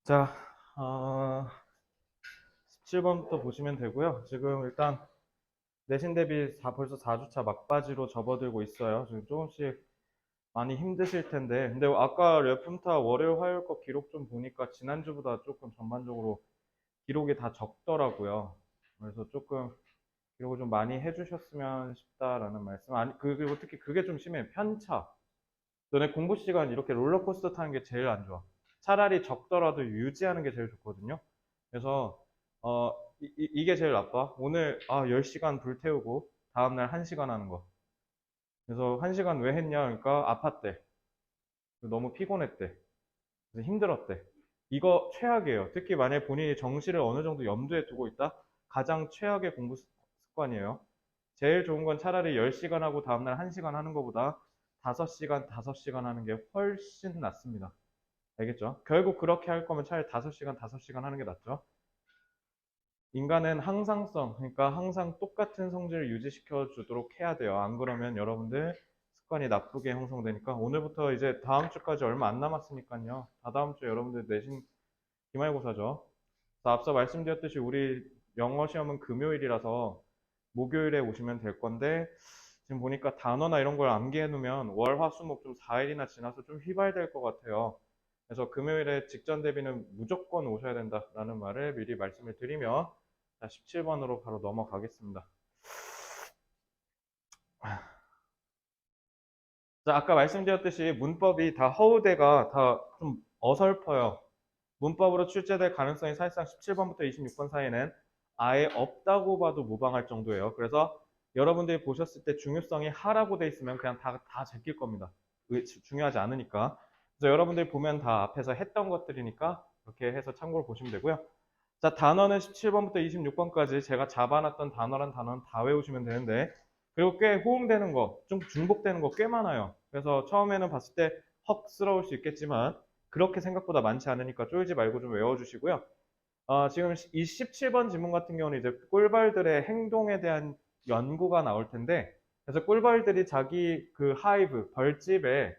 자, 17번부터 보시면 되고요. 지금 일단 내신 대비 벌써 4주차 막바지로 접어들고 있어요. 지금 조금씩 많이 힘드실 텐데. 근데 아까 레품타 월요일, 화요일 거 기록 좀 보니까 지난주보다 조금 전반적으로 기록이 다 적더라고요. 그래서 조금 기록을 좀 많이 해주셨으면 싶다라는 말씀. 아니, 그리고 특히 그게 좀 심해요. 편차. 너네 공부 시간 이렇게 롤러코스터 타는 게 제일 안 좋아. 차라리 적더라도 유지하는 게 제일 좋거든요. 그래서 이게 제일 나빠. 오늘 10시간 불태우고 다음날 1시간 하는 거. 그래서 1시간 왜 했냐? 그러니까 아팠대. 너무 피곤했대. 그래서 힘들었대. 이거 최악이에요. 특히 만약에 본인이 정시를 어느 정도 염두에 두고 있다? 가장 최악의 공부 습관이에요. 제일 좋은 건 차라리 10시간 하고 다음날 1시간 하는 것보다 5시간, 5시간 하는 게 훨씬 낫습니다. 알겠죠? 결국 그렇게 할 거면 차라리 5시간, 5시간 하는 게 낫죠. 인간은 항상성, 그러니까 항상 똑같은 성질을 유지시켜 주도록 해야 돼요. 안 그러면 여러분들 습관이 나쁘게 형성되니까 오늘부터 이제 다음 주까지 얼마 안 남았으니까요. 다다음 주에 여러분들 내신 기말고사죠. 앞서 말씀드렸듯이 우리 영어 시험은 금요일이라서 목요일에 오시면 될 건데 지금 보니까 단어나 이런 걸 암기해 놓으면 월, 화, 수, 목 좀 4일이나 지나서 좀 휘발될 것 같아요. 그래서 금요일에 직전 대비는 무조건 오셔야 된다라는 말을 미리 말씀을 드리며 17번으로 바로 넘어가겠습니다. 자, 아까 말씀드렸듯이 문법이 다 허우대가 다 좀 어설퍼요. 문법으로 출제될 가능성이 사실상 17번부터 26번 사이에는 아예 없다고 봐도 무방할 정도예요. 그래서 여러분들이 보셨을 때 중요성이 하라고 돼 있으면 그냥 다 제낄 겁니다. 중요하지 않으니까. 그래서 여러분들이 보면 다 앞에서 했던 것들이니까 이렇게 해서 참고로 보시면 되고요. 자, 단어는 17번부터 26번까지 제가 잡아놨던 단어란 단어는 다 외우시면 되는데 그리고 꽤 호응되는 거, 좀 중복되는 거 꽤 많아요. 그래서 처음에는 봤을 때 헉스러울 수 있겠지만 그렇게 생각보다 많지 않으니까 쫄지 말고 좀 외워주시고요. 지금 이 17번 지문 같은 경우는 이제 꿀벌들의 행동에 대한 연구가 나올 텐데 그래서 꿀벌들이 자기 그 하이브, 벌집의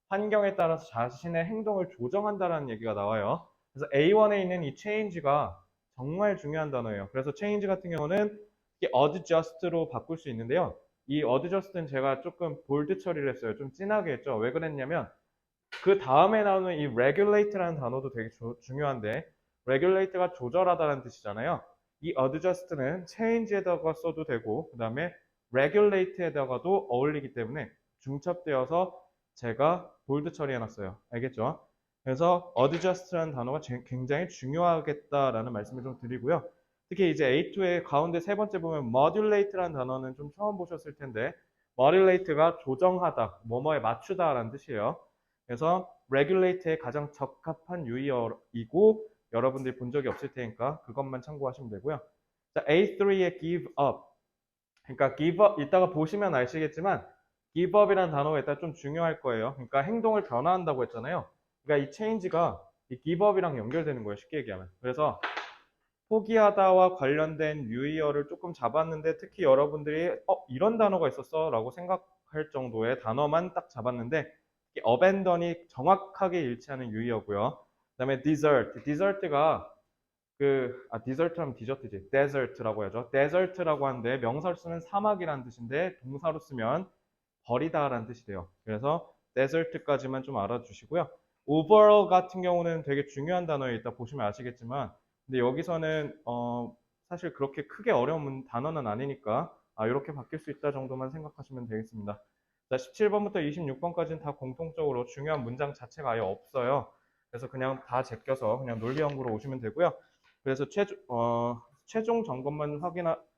환경에 따라서 자신의 행동을 조정한다는 얘기가 나와요. 그래서 A1에 있는 이 change가 정말 중요한 단어예요. 그래서 change 같은 경우는 adjust로 바꿀 수 있는데요. 이 adjust는 제가 조금 볼드 처리를 했어요. 좀 진하게 했죠. 왜 그랬냐면 그 다음에 나오는 이 regulate라는 단어도 되게 중요한데 regulate가 조절하다는 뜻이잖아요. 이 adjust는 change에다가 써도 되고 그 다음에 regulate에다가도 어울리기 때문에 중첩되어서 제가 볼드 처리해놨어요. 알겠죠? 그래서 adjust라는 단어가 굉장히 중요하겠다라는 말씀을 좀 드리고요. 특히 이제 A2의 가운데 세 번째 보면 modulate라는 단어는 좀 처음 보셨을 텐데 modulate가 조정하다, 뭐뭐에 맞추다라는 뜻이에요. 그래서 regulate에 가장 적합한 유의어이고 여러분들이 본 적이 없을 테니까 그것만 참고하시면 되고요. 자, A3의 give up. 그러니까 give up 이따가 보시면 아시겠지만 give up이라는 단어가 일단 좀 중요할 거예요. 그러니까 행동을 변화한다고 했잖아요. 그러니까 이 change가 이 give up이랑 연결되는 거예요. 쉽게 얘기하면. 그래서 포기하다와 관련된 유의어를 조금 잡았는데 특히 여러분들이 이런 단어가 있었어 라고 생각할 정도의 단어만 딱 잡았는데 abandon이 정확하게 일치하는 유의어고요. 그 다음에 desert. desert가 desert하면 디저트지. desert라고 하죠. desert라고 하는데 명사로 쓰면 사막이라는 뜻인데 동사로 쓰면 버리다라는 뜻이 돼요. 그래서 desert까지만 좀 알아주시고요. overall 같은 경우는 되게 중요한 단어에 이따 보시면 아시겠지만 근데 여기서는 사실 그렇게 크게 어려운 단어는 아니니까 이렇게 바뀔 수 있다 정도만 생각하시면 되겠습니다. 자, 17번부터 26번까지는 다 공통적으로 중요한 문장 자체가 아예 없어요. 그래서 그냥 다 제껴서 그냥 논리 연구로 오시면 되고요. 그래서 최종 점검만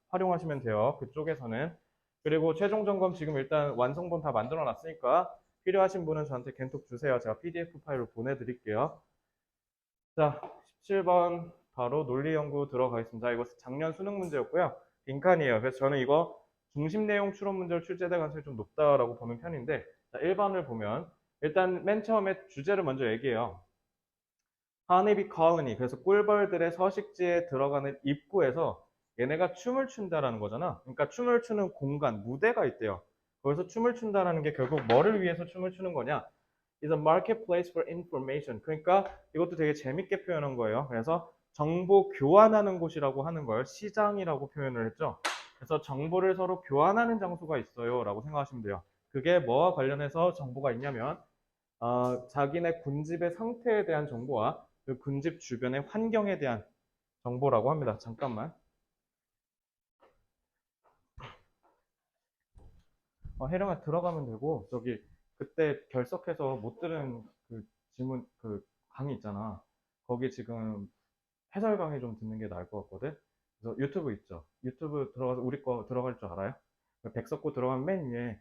활용하시면 돼요. 그쪽에서는. 그리고 최종 점검 지금 일단 완성본 다 만들어 놨으니까 필요하신 분은 저한테 겐톡 주세요. 제가 PDF 파일로 보내드릴게요. 자, 17번 바로 논리 연구 들어가겠습니다. 이거 작년 수능 문제였고요. 빈칸이에요. 그래서 저는 이거 중심 내용 추론 문제로 출제될 가능성이 좀 높다라고 보는 편인데 자, 1번을 보면 일단 맨 처음에 주제를 먼저 얘기해요. 하니비 콜로니. 그래서 꿀벌들의 서식지에 들어가는 입구에서 얘네가 춤을 춘다라는 거잖아. 그러니까 춤을 추는 공간, 무대가 있대요. 거기서 춤을 춘다라는 게 결국 뭐를 위해서 춤을 추는 거냐? is a marketplace for information. 그러니까 이것도 되게 재밌게 표현한 거예요. 그래서 정보 교환하는 곳이라고 하는 걸 시장이라고 표현을 했죠. 그래서 정보를 서로 교환하는 장소가 있어요 라고 생각하시면 돼요. 그게 뭐와 관련해서 정보가 있냐면 자기네 군집의 상태에 대한 정보와 그 군집 주변의 환경에 대한 정보라고 합니다. 잠깐만. 혜령아 들어가면 되고 저기 그때 결석해서 못 들은 그 질문 그 강의 있잖아. 거기 지금 해설 강의 좀 듣는 게 나을 것 같거든. 그래서 유튜브 있죠. 유튜브 들어가서 우리 거 들어갈 줄 알아요? 백석고 들어가면 맨 위에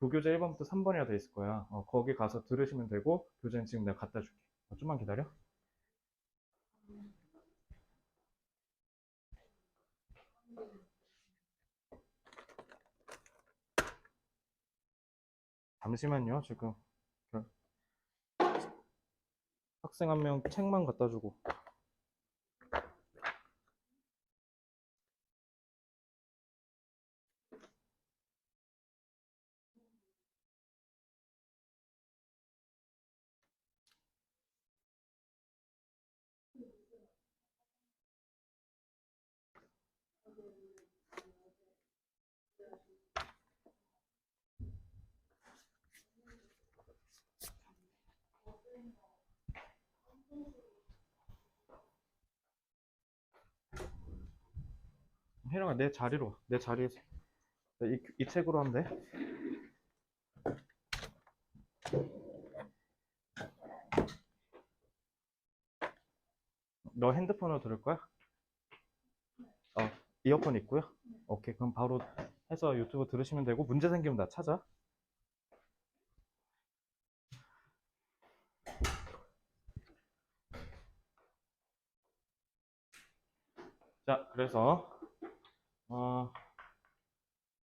부교재 1번부터 3번이라 돼 있을 거야. 거기 가서 들으시면 되고 교재는 지금 내가 갖다 줄게. 좀만 기다려. 잠시만요. 지금 학생 한 명 책만 갖다 주고. 혜령아 내 자리로 내 자리에서 이 책으로 하면 돼. 너 핸드폰으로 들을 거야? 이어폰 있고요. 오케이 그럼 바로 해서 유튜브 들으시면 되고 문제 생기면 나 찾아. 자 그래서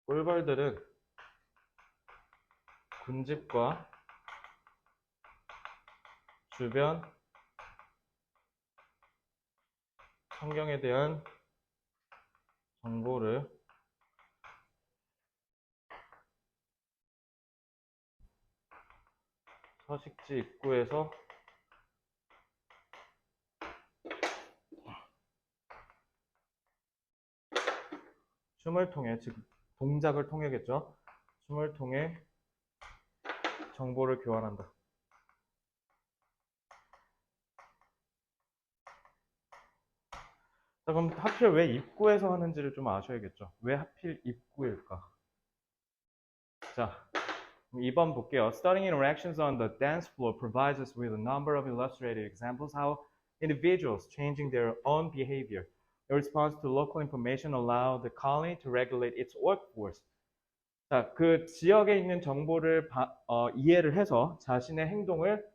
꿀벌들은 군집과 주변 환경에 대한 정보를 서식지 입구에서 춤을 통해, 즉 동작을 통해겠죠. 춤을 통해 정보를 교환한다. 자, 그럼 하필 왜 입구에서 하는지를 좀 아셔야겠죠. 왜 하필 입구일까? 자, 2번 볼게요. Studying interactions on the dance floor provides us with a number of illustrated examples how individuals changing their own behavior in response to local information allow the colony to regulate its workforce. 자, 그 지역에 있는 정보를 이해를 해서 자신의 행동을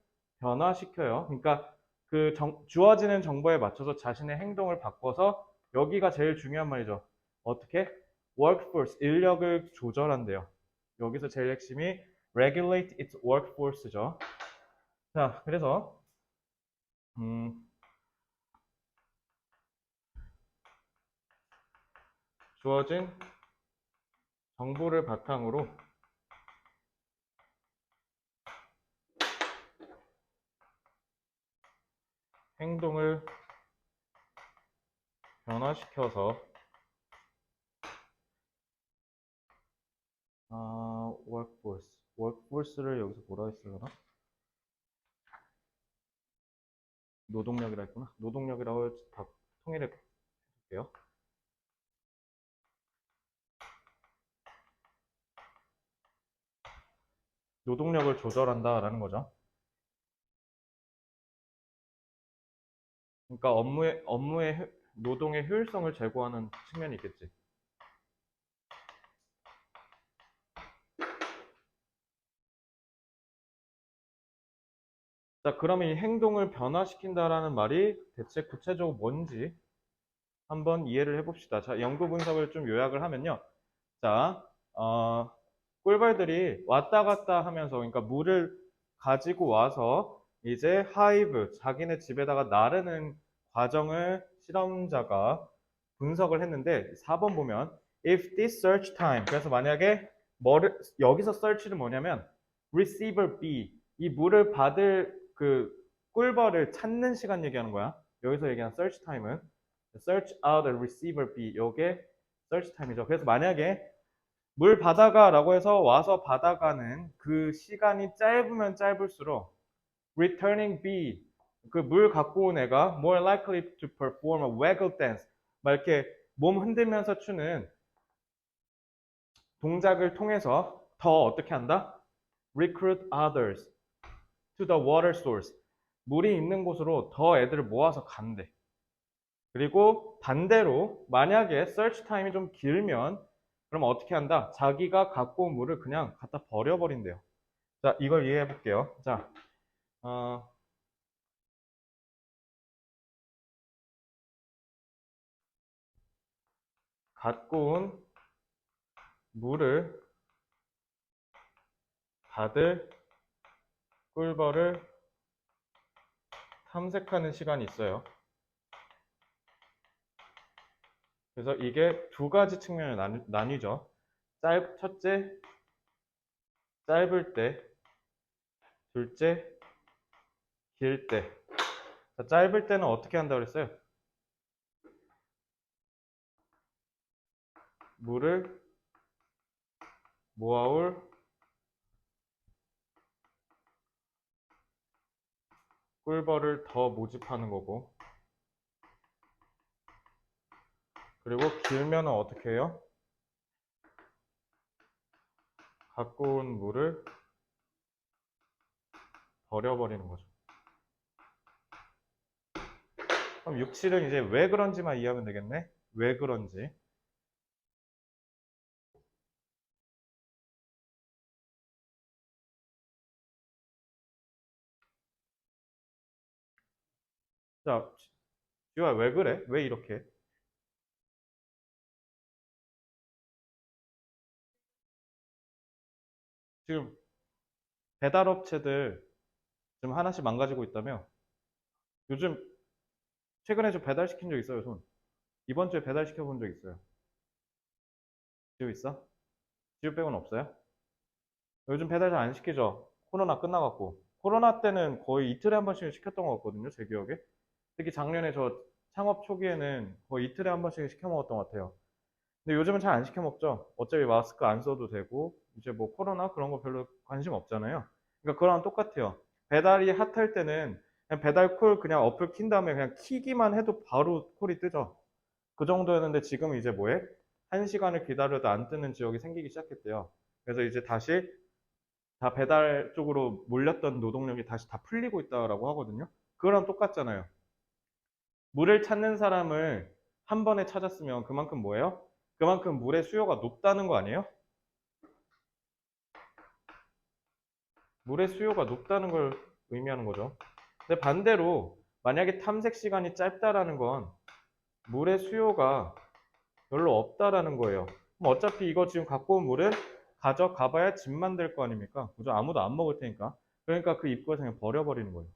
변화시켜요. 그러니까 그 주어지는 정보에 맞춰서 자신의 행동을 바꿔서 여기가 제일 중요한 말이죠. 어떻게? workforce, 인력을 조절한대요. 여기서 제일 핵심이 regulate its workforce죠. 자, 그래서 주어진 정보를 바탕으로 행동을 변화시켜서 workforce를 여기서 뭐라 했으려나? 노동력이라 했구나. 노동력이라고 다 통일해 볼게요. 노동력을 조절한다라는 거죠. 그러니까 업무의 노동의 효율성을 제고하는 측면이 있겠지. 자, 그러면 이 행동을 변화시킨다라는 말이 대체 구체적으로 뭔지 한번 이해를 해봅시다. 자, 연구 분석을 좀 요약을 하면요. 자, 꿀벌들이 왔다 갔다 하면서, 그러니까 물을 가지고 와서 이제 하이브, 자기네 집에다가 나르는 과정을 실험자가 분석을 했는데 4번 보면 if this search time, 그래서 만약에 여기서 search는 뭐냐면 receiver B, 이 물을 받을 그 꿀벌을 찾는 시간 얘기하는 거야. 여기서 얘기하는 search time은 search out a receiver B. 요게 search time이죠. 그래서 만약에 물 받아가라고 해서 와서 받아가는 그 시간이 짧으면 짧을수록 returning B, 그 물 갖고 온 애가 more likely to perform a waggle dance, 막 이렇게 몸 흔들면서 추는 동작을 통해서 더 어떻게 한다? recruit others to the water source. 물이 있는 곳으로 더 애들을 모아서 간대. 그리고 반대로 만약에 search time이 좀 길면 그럼 어떻게 한다? 자기가 갖고 온 물을 그냥 갖다 버려버린대요. 자, 이걸 이해해 볼게요. 자, 갖고 온 물을 받을 꿀벌을 탐색하는 시간이 있어요. 그래서 이게 두 가지 측면을 나뉘죠. 첫째, 짧을 때, 둘째, 길 때. 자, 짧을 때는 어떻게 한다고 그랬어요? 물을 모아올 꿀벌을 더 모집하는 거고, 그리고 길면은 어떻게 해요? 갖고 온 물을 버려버리는 거죠. 그럼 6, 7은 이제 왜 그런지만 이해하면 되겠네? 왜 그런지. 자, 지우야 왜 그래? 왜 이렇게 해? 지금 배달업체들 지금 하나씩 망가지고 있다며? 요즘 최근에 좀 배달시킨 적 있어요, 손? 이번 주에 배달시켜 본 적 있어요. 지우 있어? 지우 빼고는 없어요? 요즘 배달 잘 안 시키죠? 코로나 끝나갖고. 코로나 때는 거의 이틀에 한 번씩 시켰던 것 같거든요, 제 기억에. 특히 작년에 저 창업 초기에는 거의 이틀에 한 번씩 시켜 먹었던 것 같아요. 근데 요즘은 잘 안 시켜 먹죠. 어차피 마스크 안 써도 되고, 이제 뭐 코로나 그런 거 별로 관심 없잖아요. 그러니까 그거랑 똑같아요. 배달이 핫할 때는 그냥 배달 콜 그냥 어플 킨 다음에 그냥 키기만 해도 바로 콜이 뜨죠. 그 정도였는데 지금 이제 뭐해? 한 시간을 기다려도 안 뜨는 지역이 생기기 시작했대요. 그래서 이제 다시 다 배달 쪽으로 몰렸던 노동력이 다시 다 풀리고 있다라고 하거든요. 그거랑 똑같잖아요. 물을 찾는 사람을 한 번에 찾았으면 그만큼 뭐예요? 그만큼 물의 수요가 높다는 거 아니에요? 물의 수요가 높다는 걸 의미하는 거죠. 근데 반대로 만약에 탐색 시간이 짧다라는 건 물의 수요가 별로 없다라는 거예요. 그럼 어차피 이거 지금 갖고 온 물은 가져가봐야 짐만 될 거 아닙니까? 그죠? 아무도 안 먹을 테니까. 그러니까 그 입구에서 그냥 버려버리는 거예요.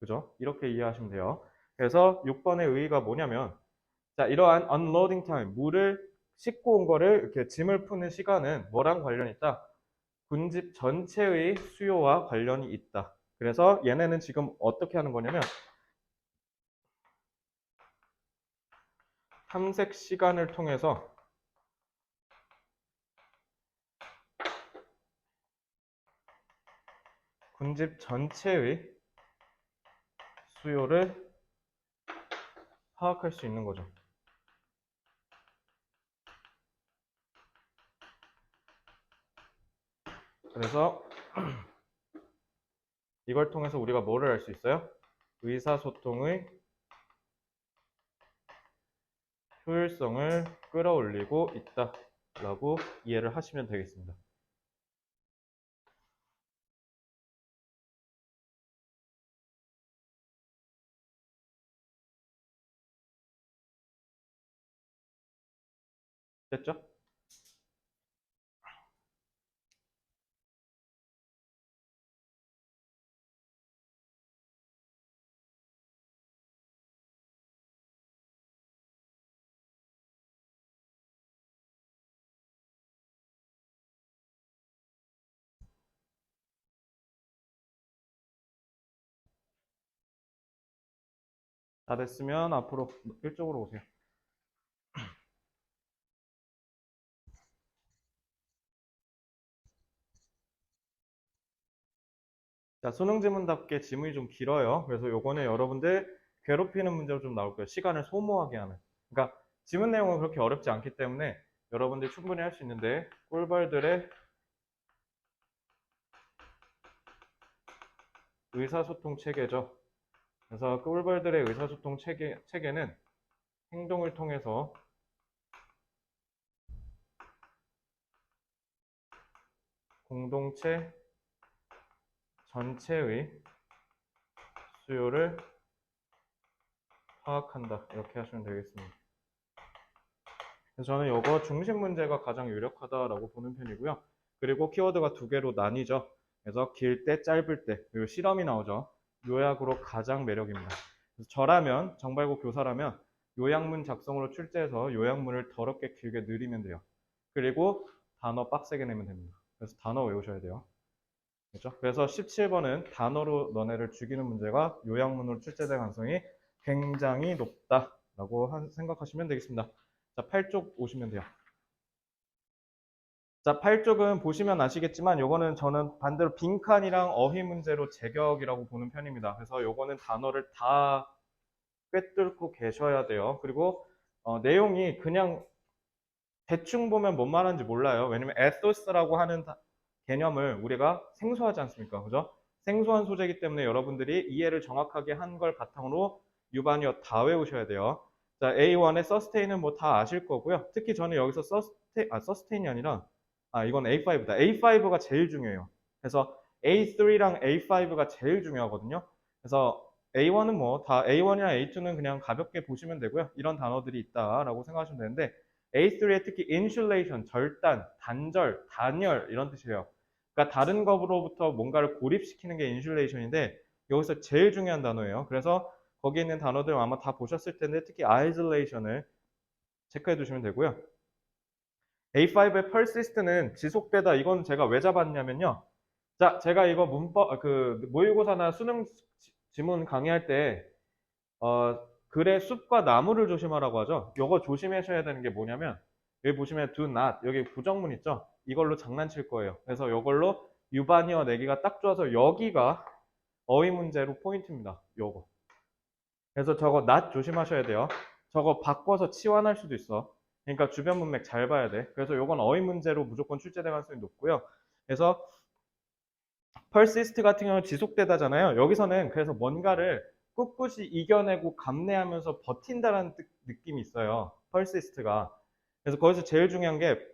그죠? 이렇게 이해하시면 돼요. 그래서 6번의 의의가 뭐냐면, 자, 이러한 unloading time, 물을 싣고 온 거를 이렇게 짐을 푸는 시간은 뭐랑 관련이 있다? 군집 전체의 수요와 관련이 있다. 그래서 얘네는 지금 어떻게 하는 거냐면, 탐색 시간을 통해서 군집 전체의 수요를 파악할 수 있는 거죠. 그래서 이걸 통해서 우리가 뭐를 알 수 있어요? 의사소통의 효율성을 끌어올리고 있다라고 이해를 하시면 되겠습니다. 됐죠? 다 됐으면 앞으로 이쪽으로 오세요. 자, 수능 지문답게 지문이 좀 길어요. 그래서 요거는 여러분들 괴롭히는 문제로 좀 나올 거예요. 시간을 소모하게 하는. 그러니까 지문 내용은 그렇게 어렵지 않기 때문에 여러분들이 충분히 할 수 있는데 꿀벌들의 의사소통 체계죠. 그래서 꿀벌들의 의사소통 체계는 행동을 통해서 공동체 전체의 수요를 파악한다. 이렇게 하시면 되겠습니다. 그래서 저는 이거 중심 문제가 가장 유력하다라고 보는 편이고요. 그리고 키워드가 두 개로 나뉘죠. 그래서 길 때, 짧을 때, 그리고 실험이 나오죠. 요약으로 가장 매력입니다. 그래서 저라면, 정발고 교사라면 요약문 작성으로 출제해서 요약문을 더럽게 길게 느리면 돼요. 그리고 단어 빡세게 내면 됩니다. 그래서 단어 외우셔야 돼요. 그렇죠? 그래서 17번은 단어로 너네를 죽이는 문제가 요약문으로 출제될 가능성이 굉장히 높다라고 생각하시면 되겠습니다. 자, 8쪽 오시면 돼요. 자, 8쪽은 보시면 아시겠지만 요거는 저는 반대로 빈칸이랑 어휘 문제로 제격이라고 보는 편입니다. 그래서 요거는 단어를 다 꿰뚫고 계셔야 돼요. 그리고 내용이 그냥 대충 보면 뭔 말하는지 몰라요. 왜냐면 에토스라고 하는 개념을 우리가 생소하지 않습니까? 그죠? 생소한 소재이기 때문에 여러분들이 이해를 정확하게 한 걸 바탕으로 유반이어 다 외우셔야 돼요. 자, A1의 서스테인은 뭐 다 아실 거고요. 특히 저는 여기서 서스테인이 아니라 이건 A5다. A5가 제일 중요해요. 그래서 A3랑 A5가 제일 중요하거든요. 그래서 A1은 뭐 다 A1이랑 A2는 그냥 가볍게 보시면 되고요. 이런 단어들이 있다라고 생각하시면 되는데 A3에 특히 insulation, 절단, 단절, 단열 이런 뜻이에요. 그러니까 다른 것으로부터 뭔가를 고립시키는 게 insulation인데 여기서 제일 중요한 단어예요. 그래서 거기에 있는 단어들 아마 다 보셨을 텐데 특히 isolation을 체크해 두시면 되고요. A5의 persist는 지속되다. 이건 제가 왜 잡았냐면요. 자, 제가 이거 모의고사나 수능 지문 강의할 때 글의 숲과 나무를 조심하라고 하죠. 이거 조심하셔야 되는 게 뭐냐면 여기 보시면 do not 여기 부정문 있죠. 이걸로 장난칠 거예요. 그래서 이걸로 유반이어 내기가 딱 좋아서 여기가 어휘 문제로 포인트입니다. 요거. 그래서 저거 not 조심하셔야 돼요. 저거 바꿔서 치환할 수도 있어. 그러니까 주변 문맥 잘 봐야 돼. 그래서 요건 어휘 문제로 무조건 출제될 가능성이 높고요. 그래서 persist 같은 경우는 지속되다잖아요. 여기서는 그래서 뭔가를 꿋꿋이 이겨내고 감내하면서 버틴다라는 느낌이 있어요. persist가. 그래서 거기서 제일 중요한 게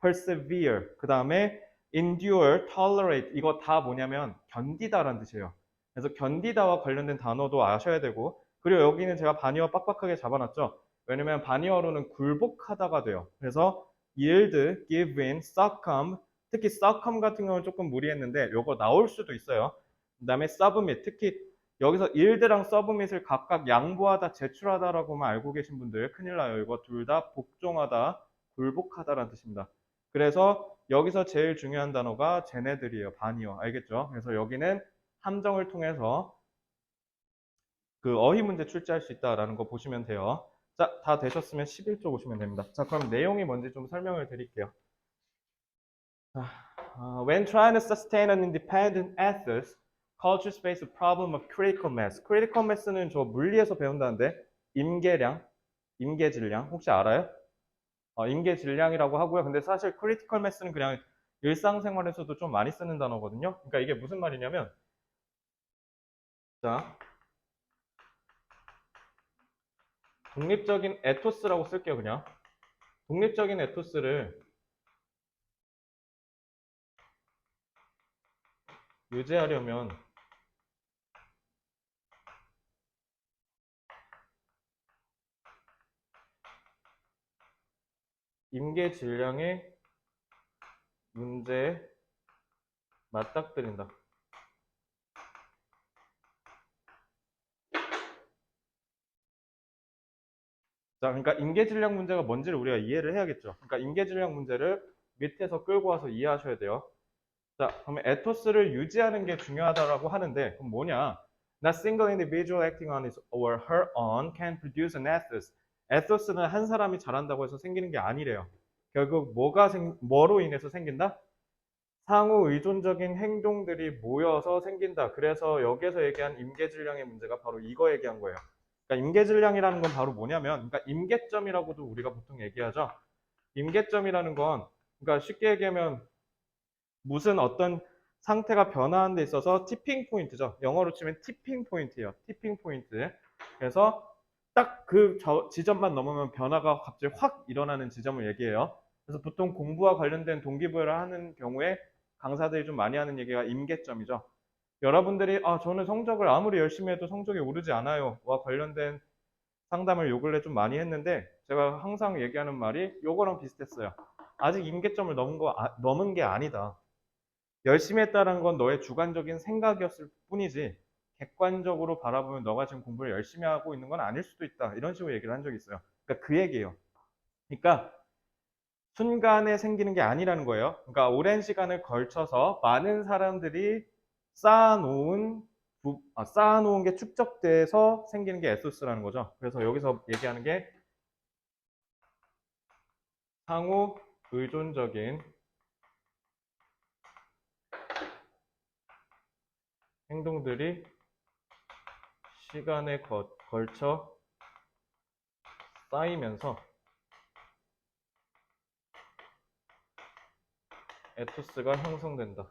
persevere, 그 다음에 endure, tolerate 이거 다 뭐냐면 견디다라는 뜻이에요. 그래서 견디다와 관련된 단어도 아셔야 되고 그리고 여기는 제가 반의어 빡빡하게 잡아놨죠. 왜냐면 반의어로는 굴복하다가 돼요. 그래서 yield, give in, succumb 특히 succumb 같은 경우는 조금 무리했는데 요거 나올 수도 있어요. 그 다음에 submit 특히 여기서 yield랑 submit을 각각 양보하다, 제출하다라고만 알고 계신 분들 큰일 나요. 이거 둘 다 복종하다, 굴복하다라는 뜻입니다. 그래서 여기서 제일 중요한 단어가 쟤네들이에요. 반이요. 알겠죠? 그래서 여기는 함정을 통해서 그 어휘 문제 출제할 수 있다라는 거 보시면 돼요. 자, 다 되셨으면 11쪽 오시면 됩니다. 자, 그럼 내용이 뭔지 좀 설명을 드릴게요. When trying to sustain an independent ethos, cultures face a problem of critical mass. critical mass는 저 물리에서 배운다는데 임계량, 임계질량 혹시 알아요? 임계질량이라고 하고요. 근데 사실 critical mass는 그냥 일상생활에서도 좀 많이 쓰는 단어거든요. 그러니까 이게 무슨 말이냐면 자, 독립적인 에토스라고 쓸게요, 그냥. 독립적인 에토스를 유지하려면 임계질량의 문제에 맞닥뜨린다. 자, 그러니까 임계질량 문제가 뭔지를 우리가 이해를 해야겠죠. 그러니까 임계질량 문제를 밑에서 끌고 와서 이해하셔야 돼요. 자, 그러면 에토스를 유지하는 게 중요하다라고 하는데 그럼 뭐냐? Not single individual acting on his or her own can produce an ethos. 에토스는 한 사람이 잘한다고 해서 생기는 게 아니래요. 결국 뭐로 인해서 생긴다? 상호 의존적인 행동들이 모여서 생긴다. 그래서 여기에서 얘기한 임계질량의 문제가 바로 이거 얘기한 거예요. 그러니까 임계질량이라는 건 바로 뭐냐면, 그러니까 임계점이라고도 우리가 보통 얘기하죠. 임계점이라는 건, 그러니까 쉽게 얘기하면 무슨 어떤 상태가 변화하는 데 있어서 티핑 포인트죠. 영어로 치면 티핑 포인트예요. 티핑 포인트. 그래서 딱 그 지점만 넘으면 변화가 갑자기 확 일어나는 지점을 얘기해요. 그래서 보통 공부와 관련된 동기부여를 하는 경우에 강사들이 좀 많이 하는 얘기가 임계점이죠. 여러분들이 저는 성적을 아무리 열심히 해도 성적이 오르지 않아요 와 관련된 상담을 요 근래 좀 많이 했는데 제가 항상 얘기하는 말이 요거랑 비슷했어요. 아직 임계점을 넘은 게 아니다. 열심히 했다는 건 너의 주관적인 생각이었을 뿐이지 객관적으로 바라보면 너가 지금 공부를 열심히 하고 있는 건 아닐 수도 있다. 이런 식으로 얘기를 한 적이 있어요. 그러니까 그 얘기예요. 그러니까 순간에 생기는 게 아니라는 거예요. 그러니까 오랜 시간을 걸쳐서 많은 사람들이 쌓아놓은 게 축적돼서 생기는 게 에소스라는 거죠. 그래서 여기서 얘기하는 게 상호 의존적인 행동들이 시간에 걸쳐 쌓이면서 에토스가 형성된다.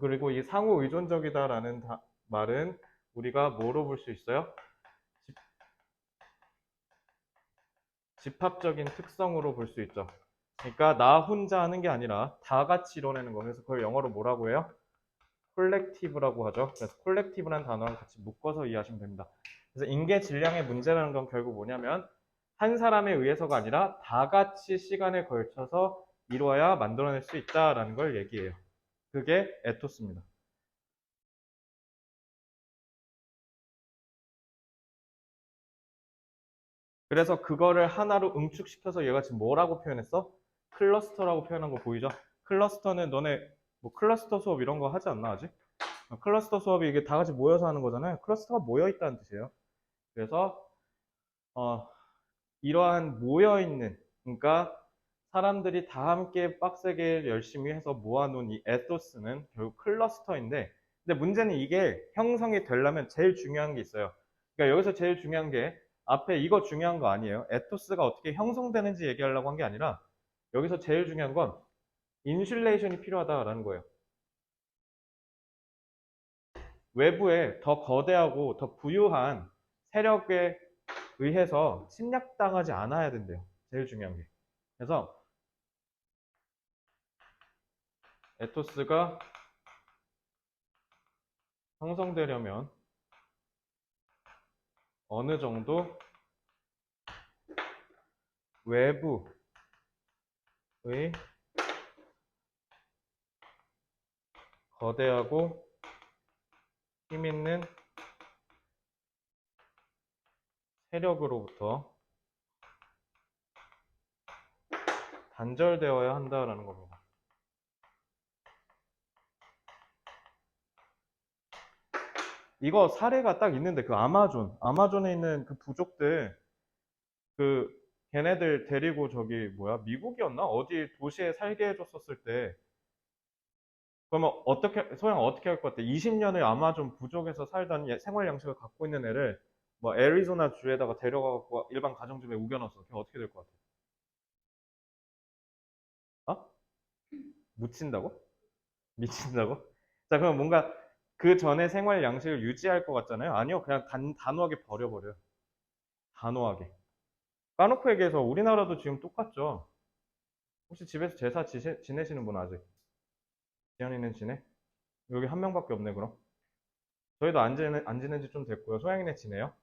그리고 이 상호 의존적이다라는 말은 우리가 뭐로 볼 수 있어요? 집합적인 특성으로 볼 수 있죠. 그러니까 나 혼자 하는 게 아니라 다 같이 이뤄내는 거. 그래서 그걸 영어로 뭐라고 해요? 콜렉티브라고 하죠. 그래서 콜렉티브라는 단어랑 같이 묶어서 이해하시면 됩니다. 그래서 인계 질량의 문제라는 건 결국 뭐냐면 한 사람에 의해서가 아니라 다 같이 시간에 걸쳐서 이루어야 만들어낼 수 있다라는 걸 얘기해요. 그게 에토스입니다. 그래서 그거를 하나로 응축시켜서 얘가 지금 뭐라고 표현했어? 클러스터라고 표현한 거 보이죠? 클러스터는 너네 뭐 클러스터 수업 이런 거 하지 않나 아직? 클러스터 수업이 이게 다 같이 모여서 하는 거잖아요. 클러스터가 모여 있다는 뜻이에요. 그래서 이러한 모여 있는 그러니까 사람들이 다 함께 빡세게 열심히 해서 모아놓은 이 에토스는 결국 클러스터인데 근데 문제는 이게 형성이 되려면 제일 중요한 게 있어요. 그러니까 여기서 제일 중요한 게 앞에 이거 중요한 거 아니에요. 에토스가 어떻게 형성되는지 얘기하려고 한 게 아니라 여기서 제일 중요한 건 인슐레이션이 필요하다라는 거예요. 외부에 더 거대하고 더 부유한 세력에 의해서 침략당하지 않아야 된대요. 제일 중요한 게. 그래서 에토스가 형성되려면 어느 정도 외부의 거대하고 힘 있는 세력으로부터 단절되어야 한다라는 겁니다. 이거 사례가 딱 있는데 그 아마존에 있는 그 부족들 그 걔네들 데리고 저기 뭐야 미국이었나 어디 도시에 살게 해줬었을 때 그러면 소영 어떻게 할 것 같아? 20년을 아마존 부족에서 살던 생활 양식을 갖고 있는 애를 뭐 애리조나 주에다가 데려가고 일반 가정집에 우겨넣었어. 걔 어떻게 될 것 같아? 어? 묻힌다고? 미친다고? 자, 그럼 뭔가 그 전에 생활 양식을 유지할 것 같잖아요? 아니요, 그냥 단호하게 버려버려요. 단호하게. 까놓고 얘기해서 우리나라도 지금 똑같죠? 혹시 집에서 제사 지내시는 분 아직? 지연이는 지내? 여기 한 명밖에 없네, 그럼. 저희도 안 지낸 지 좀 됐고요. 소양이네 지내요?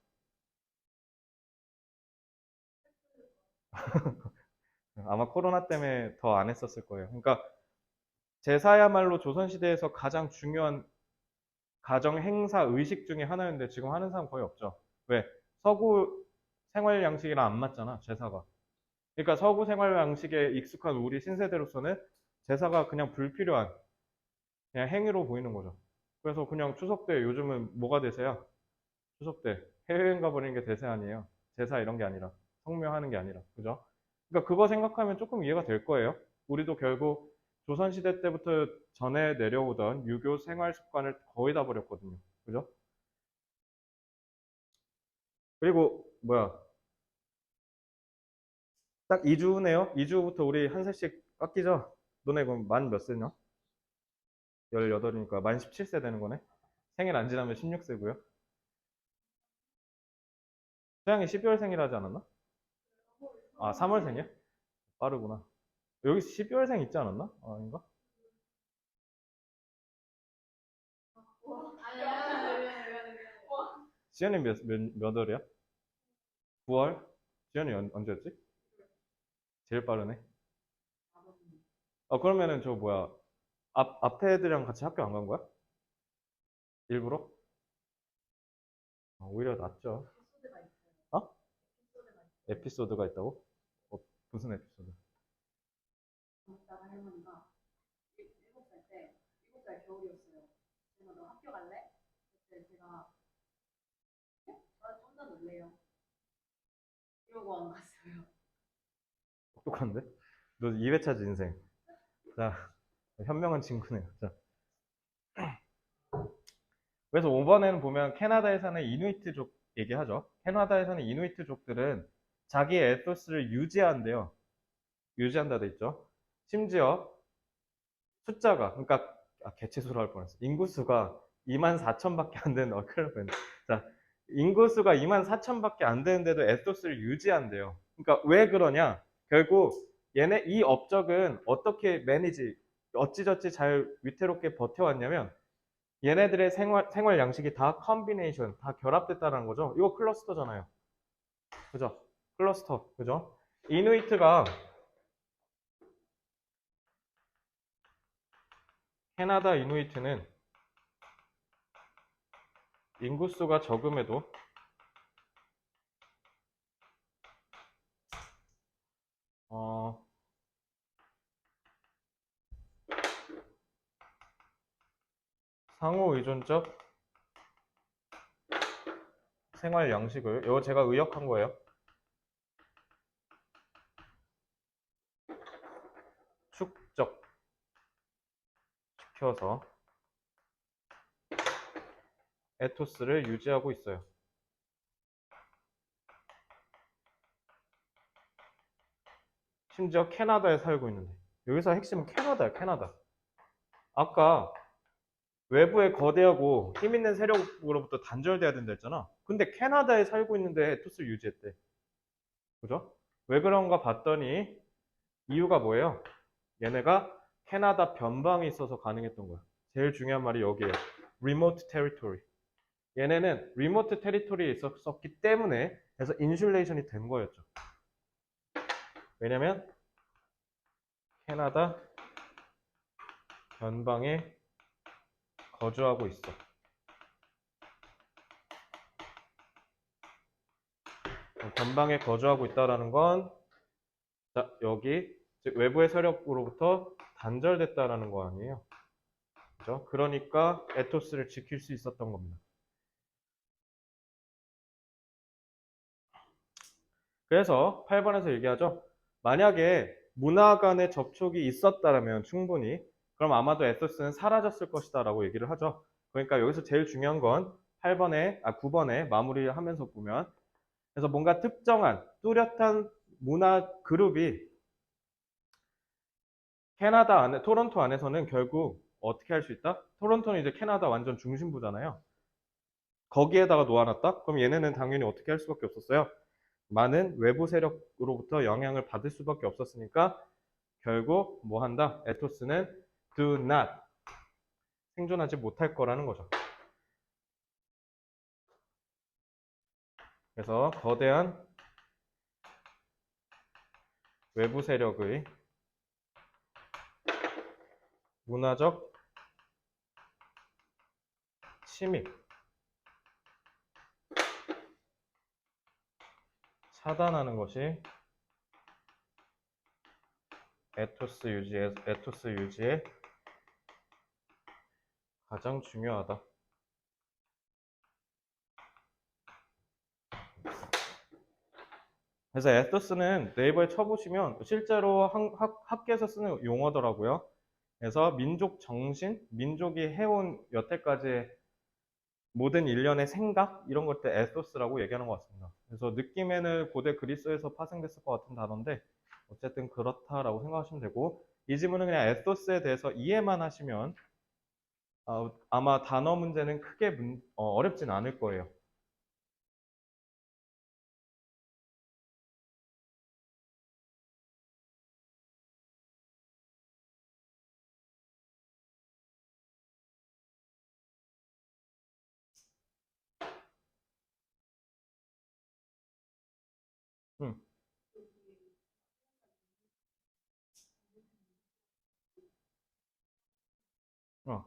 아마 코로나 때문에 더 안 했었을 거예요. 그러니까 제사야말로 조선시대에서 가장 중요한 가정 행사 의식 중에 하나였는데 지금 하는 사람 거의 없죠. 왜? 서구 생활 양식이랑 안 맞잖아, 제사가. 그러니까 서구 생활 양식에 익숙한 우리 신세대로서는 제사가 그냥 불필요한 그냥 행위로 보이는 거죠. 그래서 그냥 추석 때 요즘은 뭐가 대세야? 추석 때 해외여행 가버리는 게 대세 아니에요. 제사 이런 게 아니라 성묘하는 게 아니라 그죠? 그러니까 그거 생각하면 조금 이해가 될 거예요. 우리도 결국 조선시대 때부터 전해 내려오던 유교 생활 습관을 거의 다 버렸거든요. 그죠? 그리고 뭐야 딱 2주 후네요. 2주 후부터 우리 한 살씩 깎이죠? 너네 그럼 만 몇 세냐? 18이니까 만 17세 되는 거네. 생일 안 지나면 16세고요. 태양이 12월생이라 하지 않았나? 아, 3월생이야? 빠르구나. 여기 12월생 있지 않았나? 아, 아닌가? 지연이 몇 월이야? 9월? 지연이 언제였지? 제일 빠르네. 그러면은 저 뭐야. 앞에 애들이랑 같이 학교 안 간 거야? 일부러? 오히려 낫죠. 어? 에피소드가 있다고? 어, 무슨 에피소드? 먹다가 할머니가 7살 때, 7살 겨울이었어요. 그래서 너 학교 갈래? 그때 제가 저 혼자 놀래요. 이러고 안 갔어요. 똑똑한데? 너 2회차지 인생. 자, 현명한 친구네요. 자, 그래서 5번에는 보면 캐나다에 사는 이누이트족 얘기하죠. 캐나다에 사는 이누이트족들은 자기의 에토스를 유지한대요. 유지한다 돼 있죠. 심지어 숫자가, 그러니까 개체수로 할 뻔했어. 인구수가 24,000밖에 안 되는, 큰일 날 뻔했네. 자, 인구수가 24,000밖에 안 되는데도 에토스를 유지한대요. 그러니까 왜 그러냐? 결국 얘네 이 업적은 어떻게 매니지, 어찌저찌 잘 위태롭게 버텨왔냐면 얘네들의 생활 양식이 다 컨비네이션, 다 결합됐다는 거죠. 이거 클러스터잖아요. 그죠? 클러스터, 그죠? 이누이트가 캐나다 이누이트는 인구수가 적음에도 어, 상호 의존적 생활 양식을 이거 제가 의역한 거예요. 축적시켜서 에토스를 유지하고 있어요. 심지어 캐나다에 살고 있는데 여기서 핵심은 캐나다야, 캐나다. 아까 외부의 거대하고 힘 있는 세력으로부터 단절돼야 된다 했잖아. 근데 캐나다에 살고 있는데 에토스를 유지했대. 그죠? 왜 그런가 봤더니 이유가 뭐예요? 얘네가 캐나다 변방에 있어서 가능했던 거야. 제일 중요한 말이 여기에요. Remote Territory. 얘네는 리모트 테리토리에 있었기 때문에 그래서 인슐레이션이 된 거였죠. 왜냐면 캐나다 변방에 거주하고 있어. 변방에 거주하고 있다라는 건 자, 여기 즉 외부의 세력으로부터 단절됐다라는 거 아니에요. 그죠? 그러니까 에토스를 지킬 수 있었던 겁니다. 그래서 8번에서 얘기하죠. 만약에 문화 간의 접촉이 있었다면 충분히 그럼 아마도 에토스는 사라졌을 것이다 라고 얘기를 하죠. 그러니까 여기서 제일 중요한 건 9번에 마무리하면서 보면 그래서 뭔가 특정한 뚜렷한 문화 그룹이 캐나다 안에 토론토 안에서는 결국 어떻게 할 수 있다? 토론토는 이제 캐나다 완전 중심부잖아요. 거기에다가 놓아놨다? 그럼 얘네는 당연히 어떻게 할 수밖에 없었어요? 많은 외부 세력으로부터 영향을 받을 수밖에 없었으니까 결국 뭐 한다? 에토스는 do not 생존하지 못할 거라는 거죠. 그래서 거대한 외부 세력의 문화적 침입, 차단하는 것이 에토스 유지의 가장 중요하다. 그래서 에토스는 네이버에 쳐보시면 실제로 학계에서 쓰는 용어더라고요. 그래서 민족 정신, 민족이 해온 여태까지의 모든 일련의 생각 이런 것들 에토스라고 얘기하는 것 같습니다. 그래서 느낌에는 고대 그리스에서 파생됐을 것 같은 단어인데 어쨌든 그렇다라고 생각하시면 되고 이 지문은 그냥 에토스에 대해서 이해만 하시면 아마 단어 문제는 크게 어렵진 않을 거예요. 음, 어.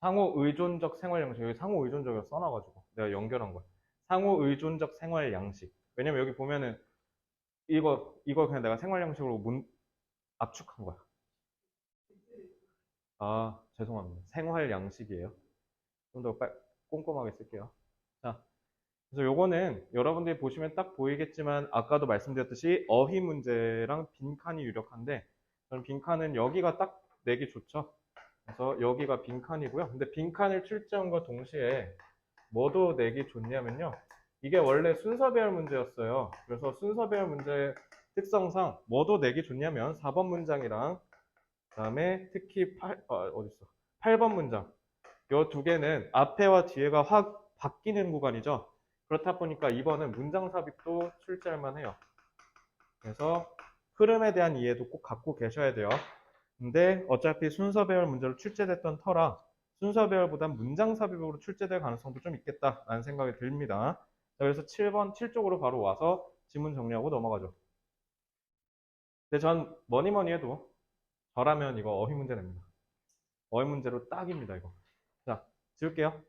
상호 의존적 생활 양식. 여기 상호 의존적이라 써놔가지고 내가 연결한 거야. 상호 의존적 생활 양식. 왜냐면 여기 보면은 이거 그냥 내가 생활 양식으로 압축한 거야. 아, 죄송합니다. 생활 양식이에요. 좀 더 꼼꼼하게 쓸게요. 자, 그래서 요거는 여러분들이 보시면 딱 보이겠지만 아까도 말씀드렸듯이 어휘 문제랑 빈칸이 유력한데 저는 빈칸은 여기가 딱 내기 좋죠. 그래서 여기가 빈칸이고요. 근데 빈칸을 출제함과 동시에 뭐도 내기 좋냐면요. 이게 원래 순서 배열 문제였어요. 그래서 순서 배열 문제 특성상 뭐도 내기 좋냐면 4번 문장이랑 그다음에 특히 8번 문장. 이 두 개는 앞에와 뒤에가 확 바뀌는 구간이죠. 그렇다 보니까 이번은 문장 삽입도 출제할 만해요. 그래서 흐름에 대한 이해도 꼭 갖고 계셔야 돼요. 근데 어차피 순서 배열 문제로 출제됐던 터라 순서 배열보단 문장 삽입으로 출제될 가능성도 좀 있겠다라는 생각이 듭니다. 자, 그래서 7번, 7쪽으로 바로 와서 지문 정리하고 넘어가죠. 근데 전 뭐니 뭐니 해도 저라면 이거 어휘 문제 냅니다. 어휘 문제로 딱입니다, 이거. 자, 지울게요.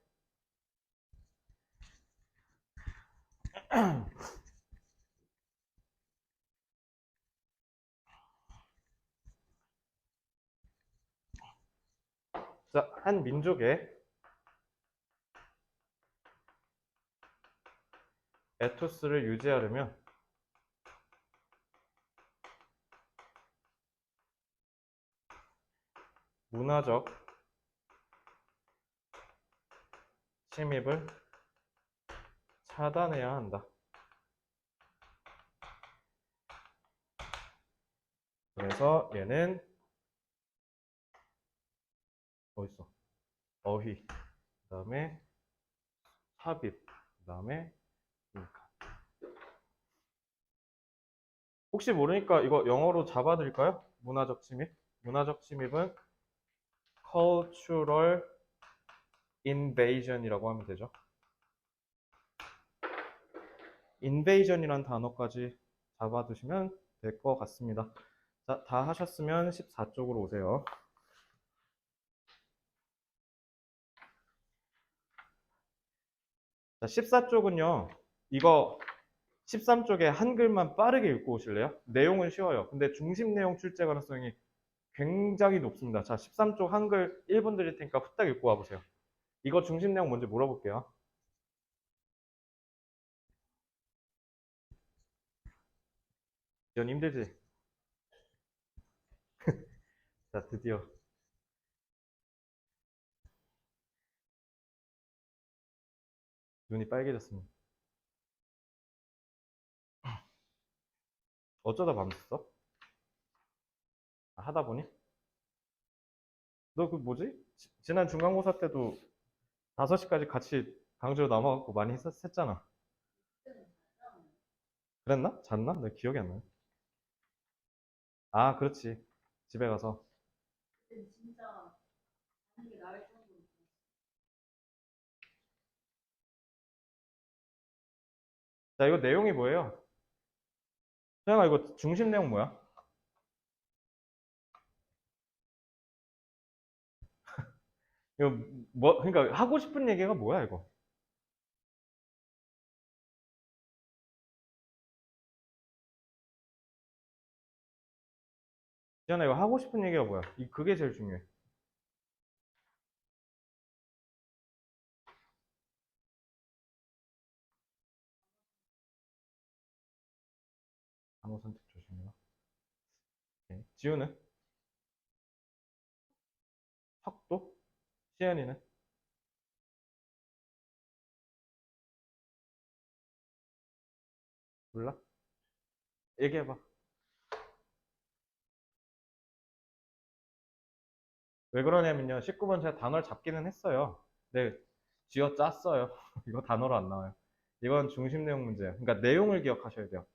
자, 한 민족의 에토스를 유지하려면 문화적 침입을 차단해야 한다. 그래서 얘는 어딨어? 어휘, 그 다음에 삽입, 그 다음에 빈칸. 혹시 모르니까 이거 영어로 잡아드릴까요? 문화적 침입. 문화적 침입은 cultural invasion이라고 하면 되죠. invasion이란 단어까지 잡아두시면 될 것 같습니다. 자, 다 하셨으면 14쪽으로 오세요. 자, 14쪽은요. 이거 13쪽에 한글만 빠르게 읽고 오실래요? 내용은 쉬워요. 근데 중심 내용 출제 가능성이 굉장히 높습니다. 자, 13쪽 한글 1분 드릴 테니까 후딱 읽고 와보세요. 이거 중심 내용 먼저 물어볼게요. 이건 힘들지? 자, 드디어. 눈이 빨개졌습니다. 어쩌다 밤샜어? 하다 보니? 너 그 뭐지? 지난 중간고사 때도 5시까지 같이 강주로 남아갖고 많이 했잖아. 그랬나? 잤나? 내 기억이 안 나네. 아, 그렇지. 집에 가서. 그때 진짜 하는 게 나을 정도로 자, 이거 내용이 뭐예요? 소영아, 이거 중심 내용 뭐야? 이거 뭐, 그러니까 하고 싶은 얘기가 뭐야, 이거? 지현아, 이거 하고 싶은 얘기가 뭐야? 그게 제일 중요해. 단어 선택 조심해요. 오케이. 지우는? 척도? 시연이는? 몰라? 얘기해봐. 왜 그러냐면요. 19번 제가 단어를 잡기는 했어요. 네, 쥐어 짰어요. 이거 단어로 안 나와요. 이건 중심 내용 문제예요. 그러니까 내용을 기억하셔야 돼요.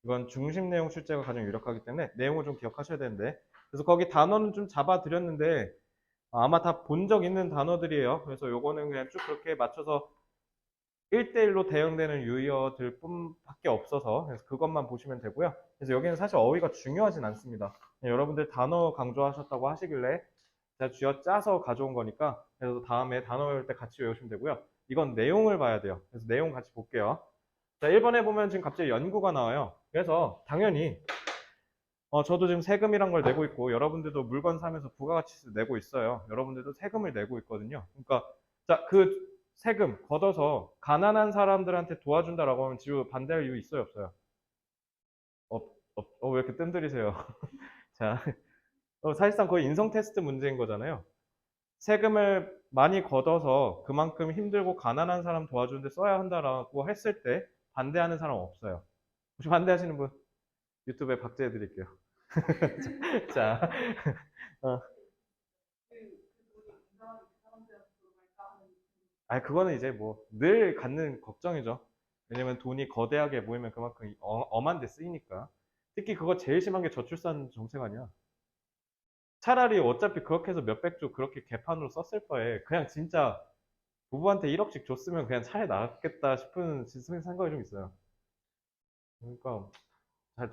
이건 중심 내용 출제가 가장 유력하기 때문에 내용을 좀 기억하셔야 되는데. 그래서 거기 단어는 좀 잡아 드렸는데 아마 다 본 적 있는 단어들이에요. 그래서 요거는 그냥 쭉 그렇게 맞춰서 1대1로 대응되는 유의어들 뿐밖에 없어서 그래서 그것만 보시면 되고요. 그래서 여기는 사실 어휘가 중요하진 않습니다. 여러분들 단어 강조하셨다고 하시길래 제가 쥐어 짜서 가져온 거니까 그래서 다음에 단어 외울 때 같이 외우시면 되고요. 이건 내용을 봐야 돼요. 그래서 내용 같이 볼게요. 자, 1번에 보면 지금 갑자기 연구가 나와요. 그래서 당연히 저도 지금 세금이란 걸 내고 있고 여러분들도 물건 사면서 부가가치세 내고 있어요. 여러분들도 세금을 내고 있거든요. 그러니까 자, 그 세금 걷어서 가난한 사람들한테 도와준다라고 하면 지우 반대할 이유 있어요, 없어요? 왜 이렇게 뜸들이세요? 자, 사실상 거의 인성 테스트 문제인 거잖아요. 세금을 많이 걷어서 그만큼 힘들고 가난한 사람 도와주는데 써야 한다라고 했을 때 반대하는 사람 없어요. 혹시 반대하시는 분? 유튜브에 박제해 드릴게요. 자, 어, 그거는 이제 뭐 늘 갖는 걱정이죠. 왜냐면 돈이 거대하게 모이면 그만큼 엄한 데 쓰이니까. 특히 그거 제일 심한 게 저출산 정책 아니야. 차라리 어차피 그렇게 해서 몇백 조 그렇게 개판으로 썼을 바에 그냥 진짜 부부한테 1억씩 줬으면 그냥 차라리 나았겠다 싶은 생각이 좀 있어요. 그러니까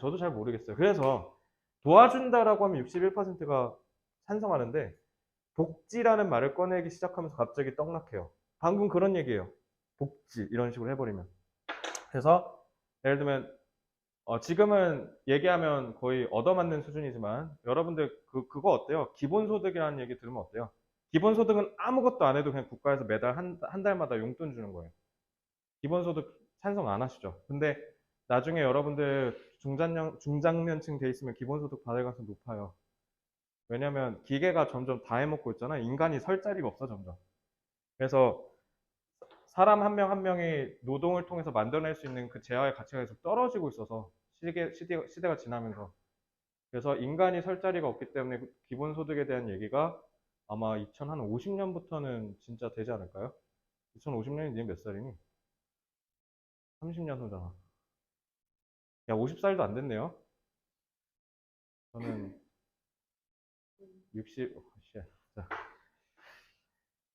저도 잘 모르겠어요. 그래서 도와준다라고 하면 61%가 찬성하는데 복지라는 말을 꺼내기 시작하면서 갑자기 떡락해요. 방금 그런 얘기예요. 복지 이런 식으로 해버리면. 그래서 예를 들면 지금은 얘기하면 거의 얻어맞는 수준이지만 여러분들 그거 어때요? 기본소득이라는 얘기 들으면 어때요? 기본소득은 아무것도 안 해도 그냥 국가에서 매달 한 달마다 용돈 주는 거예요. 기본소득 찬성 안 하시죠? 근데 나중에 여러분들 중장년층 돼 있으면 기본소득 받을 가능성이 높아요. 왜냐면 기계가 점점 다 해먹고 있잖아. 인간이 설 자리가 없어, 점점. 그래서 사람 한 명 한 명이 노동을 통해서 만들어낼 수 있는 그 재화의 가치가 계속 떨어지고 있어서 시대가 지나면서. 그래서 인간이 설 자리가 없기 때문에 기본소득에 대한 얘기가 아마 2050년부터는 진짜 되지 않을까요? 2050년이 니네 몇 살이니? 30년 후잖아. 야, 50살도 안 됐네요. 저는 60, 자,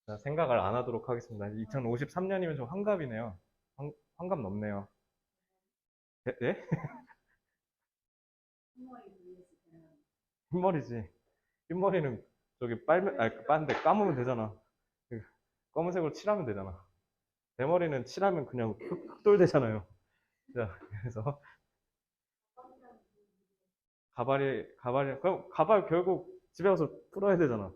자, 생각을 안 하도록 하겠습니다. 2053년이면 좀 환갑이네요. 환갑 넘네요. 예? 흰머리지. 흰머리는 저기 빠는데 감으면 되잖아. 그 검은색으로 칠하면 되잖아. 대머리는 칠하면 그냥 흑돌 되잖아요. 자, 그래서 그럼 가발 결국 집에 가서 풀어야 되잖아.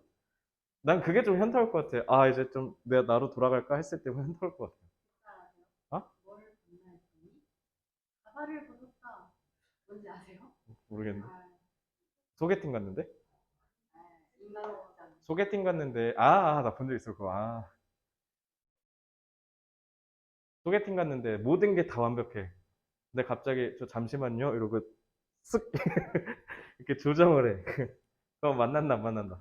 난 그게 좀 현타올 것 같아. 아, 이제 좀 내가 나로 돌아갈까 했을 때 현타올 것 같아. 어? 가발을 벗었다. 뭔지 아세요? 모르겠는데. 소개팅 갔는데? 인간극장. 소개팅 갔는데, 나 본 적 있어, 그거. 소개팅 갔는데 모든 게 다 완벽해. 근데 갑자기 저 잠시만요 이러고 쓱 이렇게 조정을 해. 그럼 만난다 안 만난다.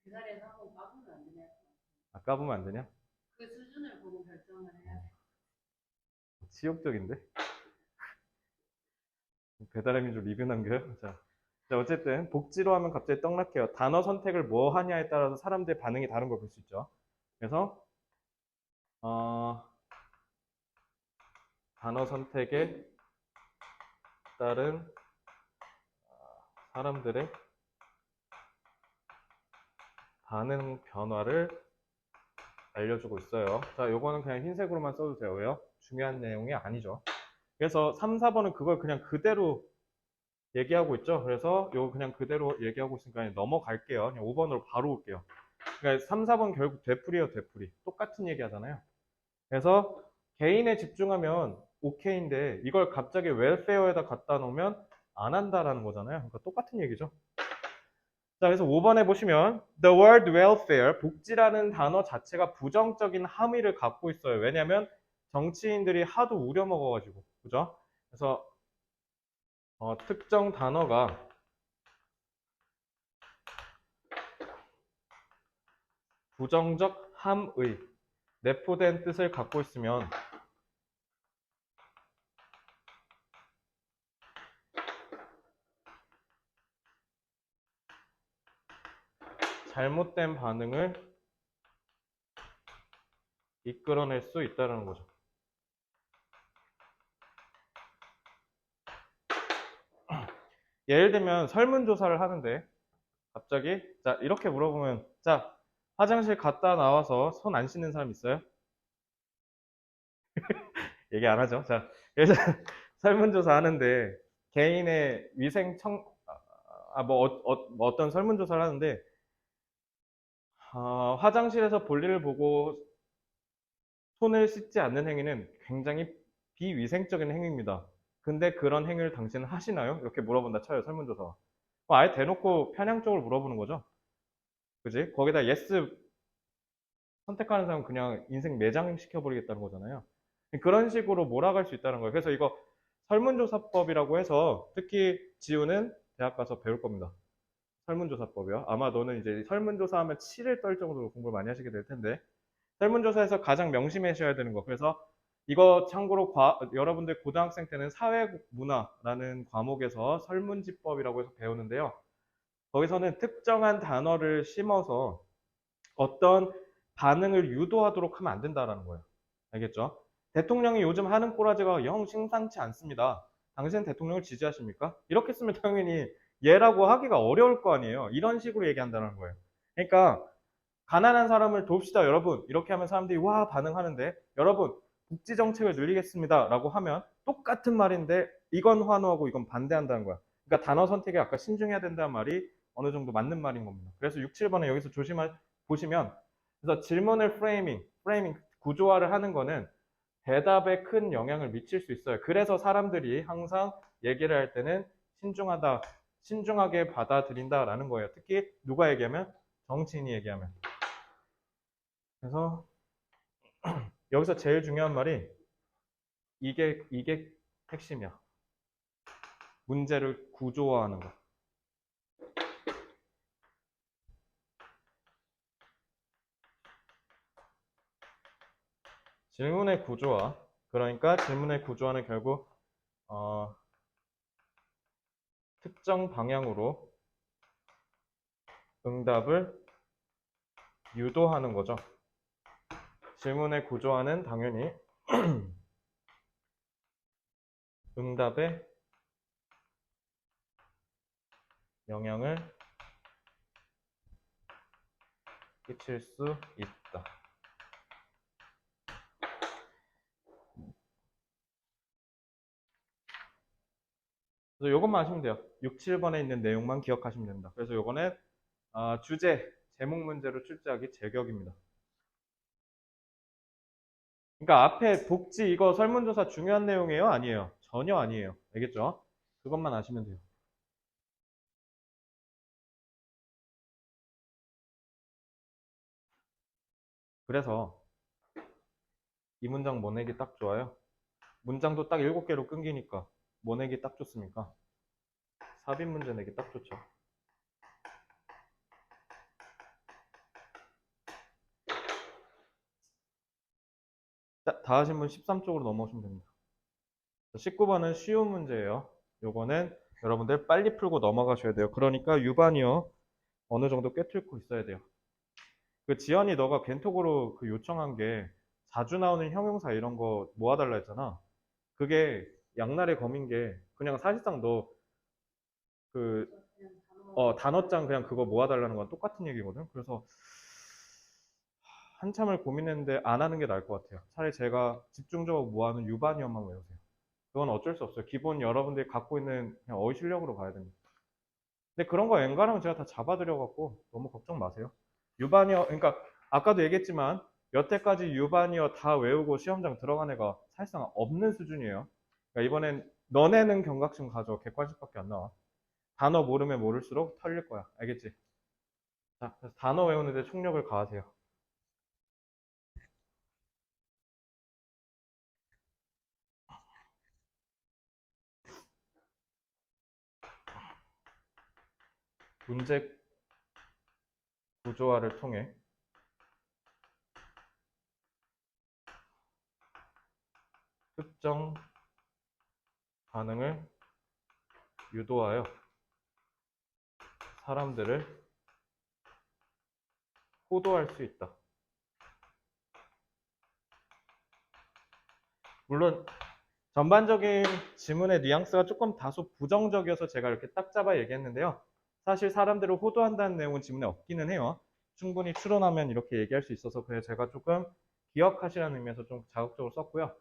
그 자리에서 한번 까보면 안 되냐? 까보면 안 되냐? 그 수준을 보고 결정을 해야 돼. 치욕적인데? 배달의 민족 리뷰 남겨요? 자, 어쨌든 복지로 하면 갑자기 떡락해요. 단어 선택을 뭐 하냐에 따라서 사람들의 반응이 다른 걸 볼 수 있죠. 그래서 단어 선택에 따른 사람들의 반응 변화를 알려주고 있어요. 자, 요거는 그냥 흰색으로만 써도 돼요. 왜요? 중요한 내용이 아니죠. 그래서 3, 4번은 그걸 그냥 그대로 얘기하고 있죠. 그래서 요거 그냥 그대로 얘기하고 있으니까 넘어갈게요. 그냥 5번으로 바로 올게요. 그러니까 3, 4번 결국 되풀이에요, 되풀이. 똑같은 얘기 하잖아요. 그래서 개인에 집중하면 오케이인데 이걸 갑자기 웰페어에다 갖다 놓으면 안 한다라는 거잖아요. 그러니까 똑같은 얘기죠. 자, 그래서 5번에 보시면 the word welfare, 복지라는 단어 자체가 부정적인 함의를 갖고 있어요. 왜냐하면 정치인들이 하도 우려먹어가지고, 그죠? 그래서 특정 단어가 부정적 함의, 내포된 뜻을 갖고 있으면 잘못된 반응을 이끌어낼 수 있다는 거죠. 예를 들면 설문조사를 하는데 갑자기 자 이렇게 물어보면 자 화장실 갔다 나와서 손 안 씻는 사람 있어요? 얘기 안 하죠. 자 일단 설문조사 하는데 개인의 위생 뭐 어떤 설문조사를 하는데 화장실에서 볼일을 보고 손을 씻지 않는 행위는 굉장히 비위생적인 행위입니다. 근데 그런 행위를 당신은 하시나요? 이렇게 물어본다 쳐요, 설문조사. 아예 대놓고 편향적으로 물어보는 거죠. 그지? 거기다 yes 선택하는 사람은 그냥 인생 매장시켜버리겠다는 거잖아요. 그런 식으로 몰아갈 수 있다는 거예요. 그래서 이거 설문조사법이라고 해서 특히 지우는 대학 가서 배울 겁니다. 설문조사법이요. 아마 너는 이제 설문조사하면 치를 떨 정도로 공부를 많이 하시게 될 텐데 설문조사에서 가장 명심하셔야 되는 거. 그래서 이거 참고로 여러분들 고등학생 때는 사회문화라는 과목에서 설문지법이라고 해서 배우는데요. 거기서는 특정한 단어를 심어서 어떤 반응을 유도하도록 하면 안 된다는 거예요. 알겠죠? 대통령이 요즘 하는 꼬라지가 영 심상치 않습니다. 당신 대통령을 지지하십니까? 이렇게 쓰면 당연히 얘라고 하기가 어려울 거 아니에요. 이런 식으로 얘기한다는 거예요. 그러니까 가난한 사람을 돕시다 여러분 이렇게 하면 사람들이 와 반응하는데 여러분 복지 정책을 늘리겠습니다 라고 하면 똑같은 말인데 이건 환호하고 이건 반대한다는 거야. 그러니까 단어 선택에 아까 신중해야 된다는 말이 어느 정도 맞는 말인 겁니다. 그래서 6, 7번에 여기서 보시면 그래서 질문을 프레이밍 구조화를 하는 거는 대답에 큰 영향을 미칠 수 있어요. 그래서 사람들이 항상 얘기를 할 때는 신중하게 받아들인다라는 거예요. 특히 누가 얘기하면 정치인이 얘기하면. 그래서 여기서 제일 중요한 말이 이게 핵심이야. 문제를 구조화하는 거. 질문의 구조화. 그러니까 질문의 구조화는 결국 특정 방향으로 응답을 유도하는 거죠. 질문의 구조화는 당연히 응답에 영향을 끼칠 수 있다. 그래서 이것만 하시면 돼요. 6, 7번에 있는 내용만 기억하시면 됩니다. 그래서 이거는 제목 문제로 출제하기 제격입니다. 그러니까 앞에 복지 이거 설문조사 중요한 내용이에요? 아니에요? 전혀 아니에요. 알겠죠? 그것만 아시면 돼요. 그래서 이 문장 뭐 내기 딱 좋아요? 문장도 딱 7개로 끊기니까 뭐 내기 딱 좋습니까? 삽입 문제 내기 딱 좋죠. 자, 다 하신 분 13쪽으로 넘어오시면 됩니다. 19번은 쉬운 문제예요. 요거는 여러분들 빨리 풀고 넘어가셔야 돼요. 그러니까 유반이요. 어느 정도 꿰뚫고 있어야 돼요. 그 지연이 너가 겐톡으로 그 요청한 게 자주 나오는 형용사 이런 거 모아달라 했잖아. 그게 양날의 검인 게 그냥 사실상 너 그 그냥 단어 단어장 그냥 그거 모아달라는 건 똑같은 얘기거든. 그래서 한참을 고민했는데 안 하는 게 나을 것 같아요. 차라리 제가 집중적으로 모아는 유반이어만 외우세요. 그건 어쩔 수 없어요. 기본 여러분들이 갖고 있는 그냥 어휘 실력으로 가야 됩니다. 근데 그런 거 엔간하면 제가 다 잡아드려갖고 너무 걱정 마세요. 유반이어, 그러니까 아까도 얘기했지만 여태까지 유반이어 다 외우고 시험장 들어간 애가 사실상 없는 수준이에요. 그러니까 이번엔 너네는 경각심 가져. 객관식밖에 안 나와. 단어 모르면 모를수록 털릴 거야. 알겠지? 자, 그래서 단어 외우는데 총력을 가하세요. 문제 구조화를 통해 특정 반응을 유도하여 사람들을 호도할 수 있다. 물론 전반적인 지문의 뉘앙스가 조금 다소 부정적이어서 제가 이렇게 딱 잡아 얘기했는데요. 사실 사람들을 호도한다는 내용은 지문에 없기는 해요. 충분히 추론하면 이렇게 얘기할 수 있어서 그래서 제가 조금 기억하시라는 의미에서 좀 자극적으로 썼고요.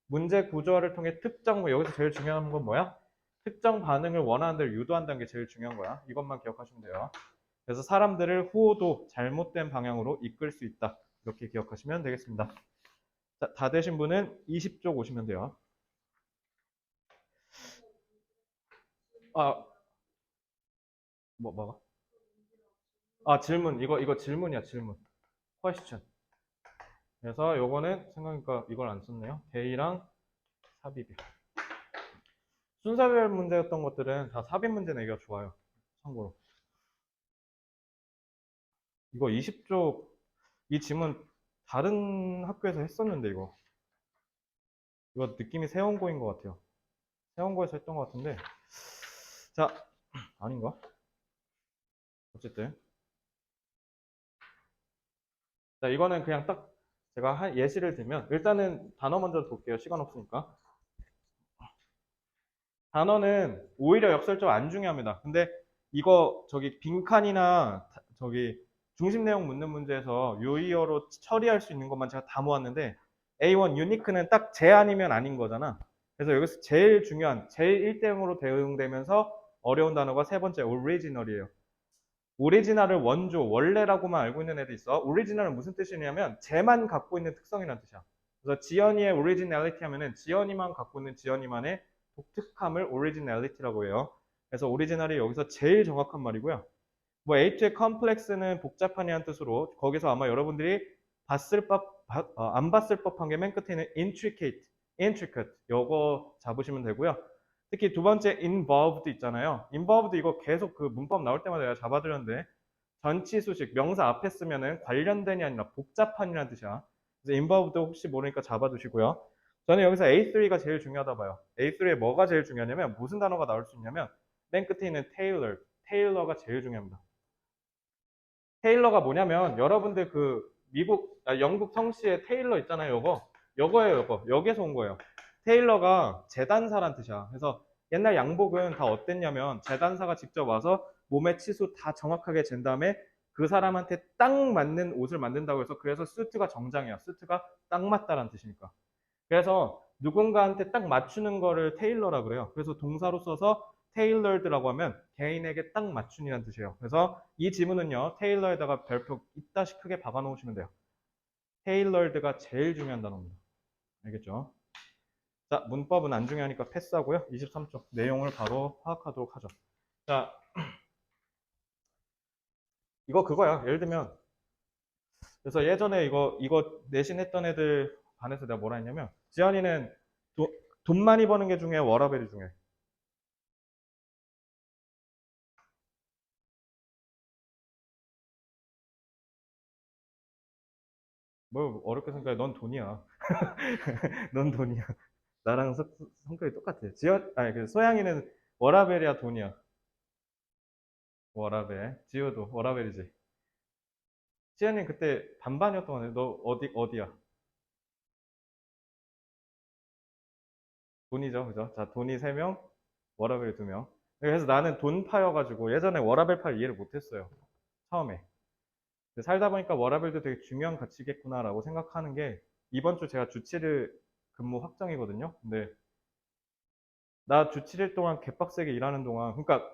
문제 구조화를 통해 특정, 여기서 제일 중요한 건 뭐야? 특정 반응을 원하는 대로 유도한다는 게 제일 중요한 거야. 이것만 기억하시면 돼요. 그래서 사람들을 후호도 잘못된 방향으로 이끌 수 있다. 이렇게 기억하시면 되겠습니다. 자, 다 되신 분은 20쪽 오시면 돼요. 아, 뭐가? 아, 질문. 이거 질문이야, 질문. question. 그래서 요거는 생각하니까 이걸 안 썼네요. 대이랑 삽입이요. 순서별 문제였던 것들은 다 삽입 문제 내기가 좋아요. 참고로. 이거 20쪽, 이 질문 다른 학교에서 했었는데, 이거. 이거 느낌이 세원고인 것 같아요. 세원고에서 했던 것 같은데. 자, 아닌가? 어쨌든. 자, 이거는 그냥 딱 제가 예시를 들면, 일단은 단어 먼저 볼게요. 시간 없으니까. 단어는 오히려 역설적 안 중요합니다. 근데 이거 저기 빈칸이나 저기 중심 내용 묻는 문제에서 요이어로 처리할 수 있는 것만 제가 다 모았는데 A1 유니크는 딱 제 아니면 아닌 거잖아. 그래서 여기서 제일 중요한 제일 1대0으로 대응되면서 어려운 단어가 세 번째 오리지널이에요. 오리지널을 원조, 원래라고만 알고 있는 애들 있어. 오리지널은 무슨 뜻이냐면 쟤만 갖고 있는 특성이라는 뜻이야. 그래서 지연이의 오리지널리티 하면은 지연이만 갖고 있는 지연이만의 독특함을 오리지널리티라고 해요. 그래서 오리지널이 여기서 제일 정확한 말이고요. 뭐 H의 컴플렉스는 복잡하냐는 뜻으로 거기서 아마 여러분들이 안 봤을 법한 게 맨 끝에 있는 intricate 요거 잡으시면 되고요. 특히 두 번째 involved 있잖아요. involved 이거 계속 그 문법 나올 때마다 내가 잡아드렸는데 전치수식 명사 앞에 쓰면은 관련된이 아니라 복잡한이라는 뜻이야. 그래서 involved 혹시 모르니까 잡아두시고요. 저는 여기서 A3가 제일 중요하다 봐요. A3에 뭐가 제일 중요하냐면 무슨 단어가 나올 수 있냐면 맨 끝에 있는 테일러가 제일 중요합니다. 테일러가 뭐냐면 여러분들 그 영국 성씨의 테일러 있잖아요. 요거예요. 여기에서 온 거예요. 테일러가 재단사란 뜻이야. 그래서 옛날 양복은 다 어땠냐면 재단사가 직접 와서 몸의 치수 다 정확하게 잰 다음에 그 사람한테 딱 맞는 옷을 만든다고 해서 그래서 수트가 정장이야. 수트가 딱 맞다라는 뜻이니까. 그래서 누군가한테 딱 맞추는 거를 테일러라 그래요. 그래서 동사로 써서 tailored라고 하면 개인에게 딱 맞춘이라는 뜻이에요. 그래서 이 지문은요, 테일러에다가 별표 이따시 크게 박아 놓으시면 돼요. tailored가 제일 중요한 단어입니다. 알겠죠? 자, 문법은 안 중요하니까 패스하고요. 23쪽 내용을 바로 파악하도록 하죠. 자, 이거 그거야. 예를 들면 그래서 예전에 이거 내신 했던 애들 반에서 내가 뭐라 했냐면 지연이는 돈 많이 버는 게 중요해, 워라밸이 중요해. 뭘 어렵게 생각해. 넌 돈이야. 넌 돈이야. 나랑 성격이 똑같아. 아니, 그 소양이는 워라벨이야, 돈이야. 워라벨. 지효도 워라벨이지. 지연님 그때 반반이었던 거 같아. 너 어디야? 돈이죠, 그죠? 자, 돈이 3명, 워라벨이 2명. 그래서 나는 돈파여가지고 예전에 워라벨파를 이해를 못했어요. 처음에. 근데 살다 보니까 워라벨도 되게 중요한 가치겠구나라고 생각하는 게 이번 주 제가 주 7일 근무 확정이거든요. 근데 나 주 7일 동안 개빡세게 일하는 동안, 그러니까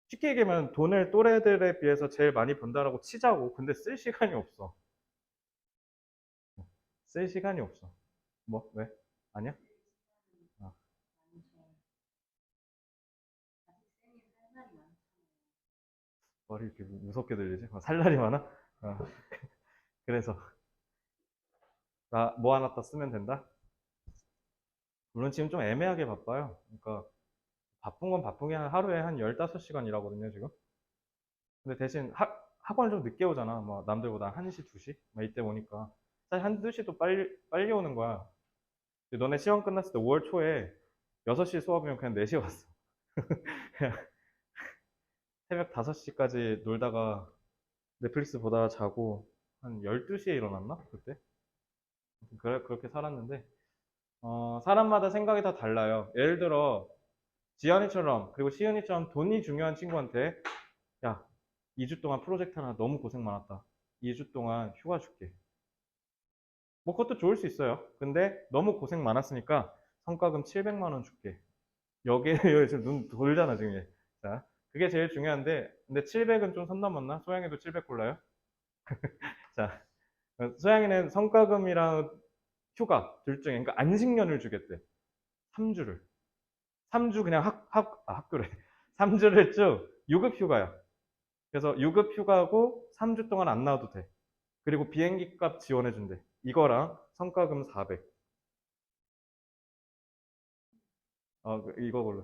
쉽게 얘기하면 돈을 또래들에 비해서 제일 많이 번다라고 치자고. 근데 쓸 시간이 없어. 쓸 시간이 없어. 뭐? 왜? 아니야? 아, 머리 이렇게 무섭게 들리지? 살날이 많아? 어, 그래서 나 뭐 하나 더 쓰면 된다? 물론 지금 좀 애매하게 바빠요. 그러니까 바쁜 건 바쁜 게 하루에 한 15시간 일하거든요, 지금. 근데 대신 학원을 좀 늦게 오잖아. 뭐 남들보다 1시, 2시? 막 이때 오니까. 사실 1, 2시도 빨리 오는 거야. 근데 너네 시험 끝났을 때 5월 초에 6시 수업이면 그냥 4시에 왔어. 그냥 새벽 5시까지 놀다가 넷플릭스 보다가 자고 한 12시에 일어났나? 그때? 그래, 그렇게 살았는데, 사람마다 생각이 다 달라요. 예를 들어, 지연이처럼, 그리고 시은이처럼 돈이 중요한 친구한테, 야, 2주 동안 프로젝트 하나 너무 고생 많았다. 2주 동안 휴가 줄게. 뭐 그것도 좋을 수 있어요. 근데 너무 고생 많았으니까 성과금 700만 원 줄게. 여기에 지금 눈 돌잖아, 지금 얘. 자, 그게 제일 중요한데, 근데 700은 좀 선 넘었나? 소양이도 700 골라요? 자, 소양이는 성과금이랑 휴가 둘 중에, 그러니까 안식년을 주겠대. 3주를. 3주 그냥 학교래. 3주를 쭉 유급 휴가야. 그래서 유급 휴가고 3주 동안 안 나와도 돼. 그리고 비행기 값 지원해준대. 이거랑 성과금 400. 이거 골라.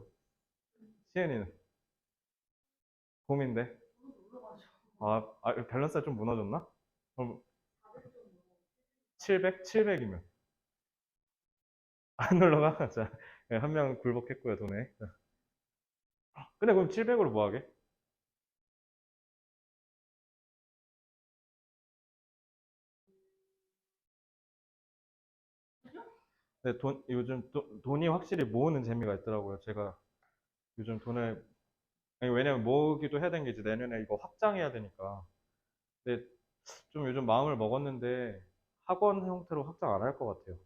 시엔이는 고민돼. 밸런스가 좀 무너졌나? 그럼 700? 700이면. 안 올라가? 자, 한 명 굴복했고요, 돈에. 자, 근데 그럼 700으로 뭐 하게? 근데 요즘 돈이 확실히 모으는 재미가 있더라고요. 제가 요즘 돈을, 아니, 왜냐면 모으기도 해야 되는 게 이제 내년에 이거 확장해야 되니까. 근데 좀 요즘 마음을 먹었는데 학원 형태로 확장 안 할 것 같아요.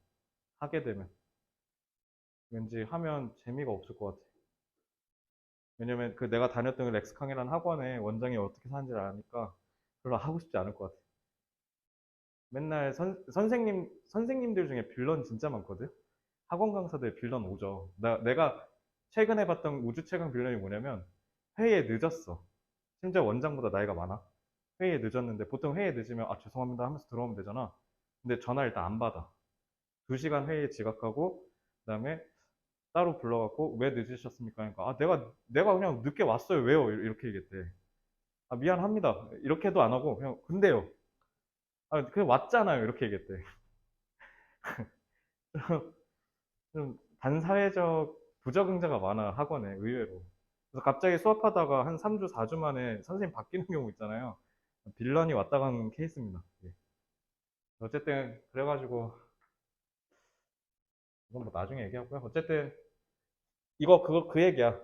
하게 되면. 왠지 하면 재미가 없을 것 같아. 왜냐면 그 내가 다녔던 그 렉스캉이라는 학원에 원장이 어떻게 사는지를 아니까 별로 하고 싶지 않을 것 같아. 맨날 선생님들 중에 빌런 진짜 많거든? 학원 강사들 빌런 오죠. 내가 최근에 봤던 우주 최강 빌런이 뭐냐면 회의에 늦었어. 심지어 원장보다 나이가 많아. 회의에 늦었는데 보통 회의에 늦으면 아 죄송합니다 하면서 들어오면 되잖아. 근데 전화 일단 안 받아. 2시간 회의에 지각하고 그다음에 따로 불러갖고 왜 늦으셨습니까? 그러니까 내가 그냥 늦게 왔어요. 왜요? 이렇게 얘기했대. 아 미안합니다. 이렇게도 안 하고 그냥 근데요. 아 그냥 왔잖아요. 이렇게 얘기했대. 좀 반사회적 부적응자가 많아 학원에 의외로. 그래서 갑자기 수업하다가 한 3주, 4주 만에 선생님 바뀌는 경우 있잖아요. 빌런이 왔다 간 케이스입니다. 예. 어쨌든 그래가지고 이건 뭐 나중에 얘기하고요. 어쨌든 이거 그거 그 얘기야.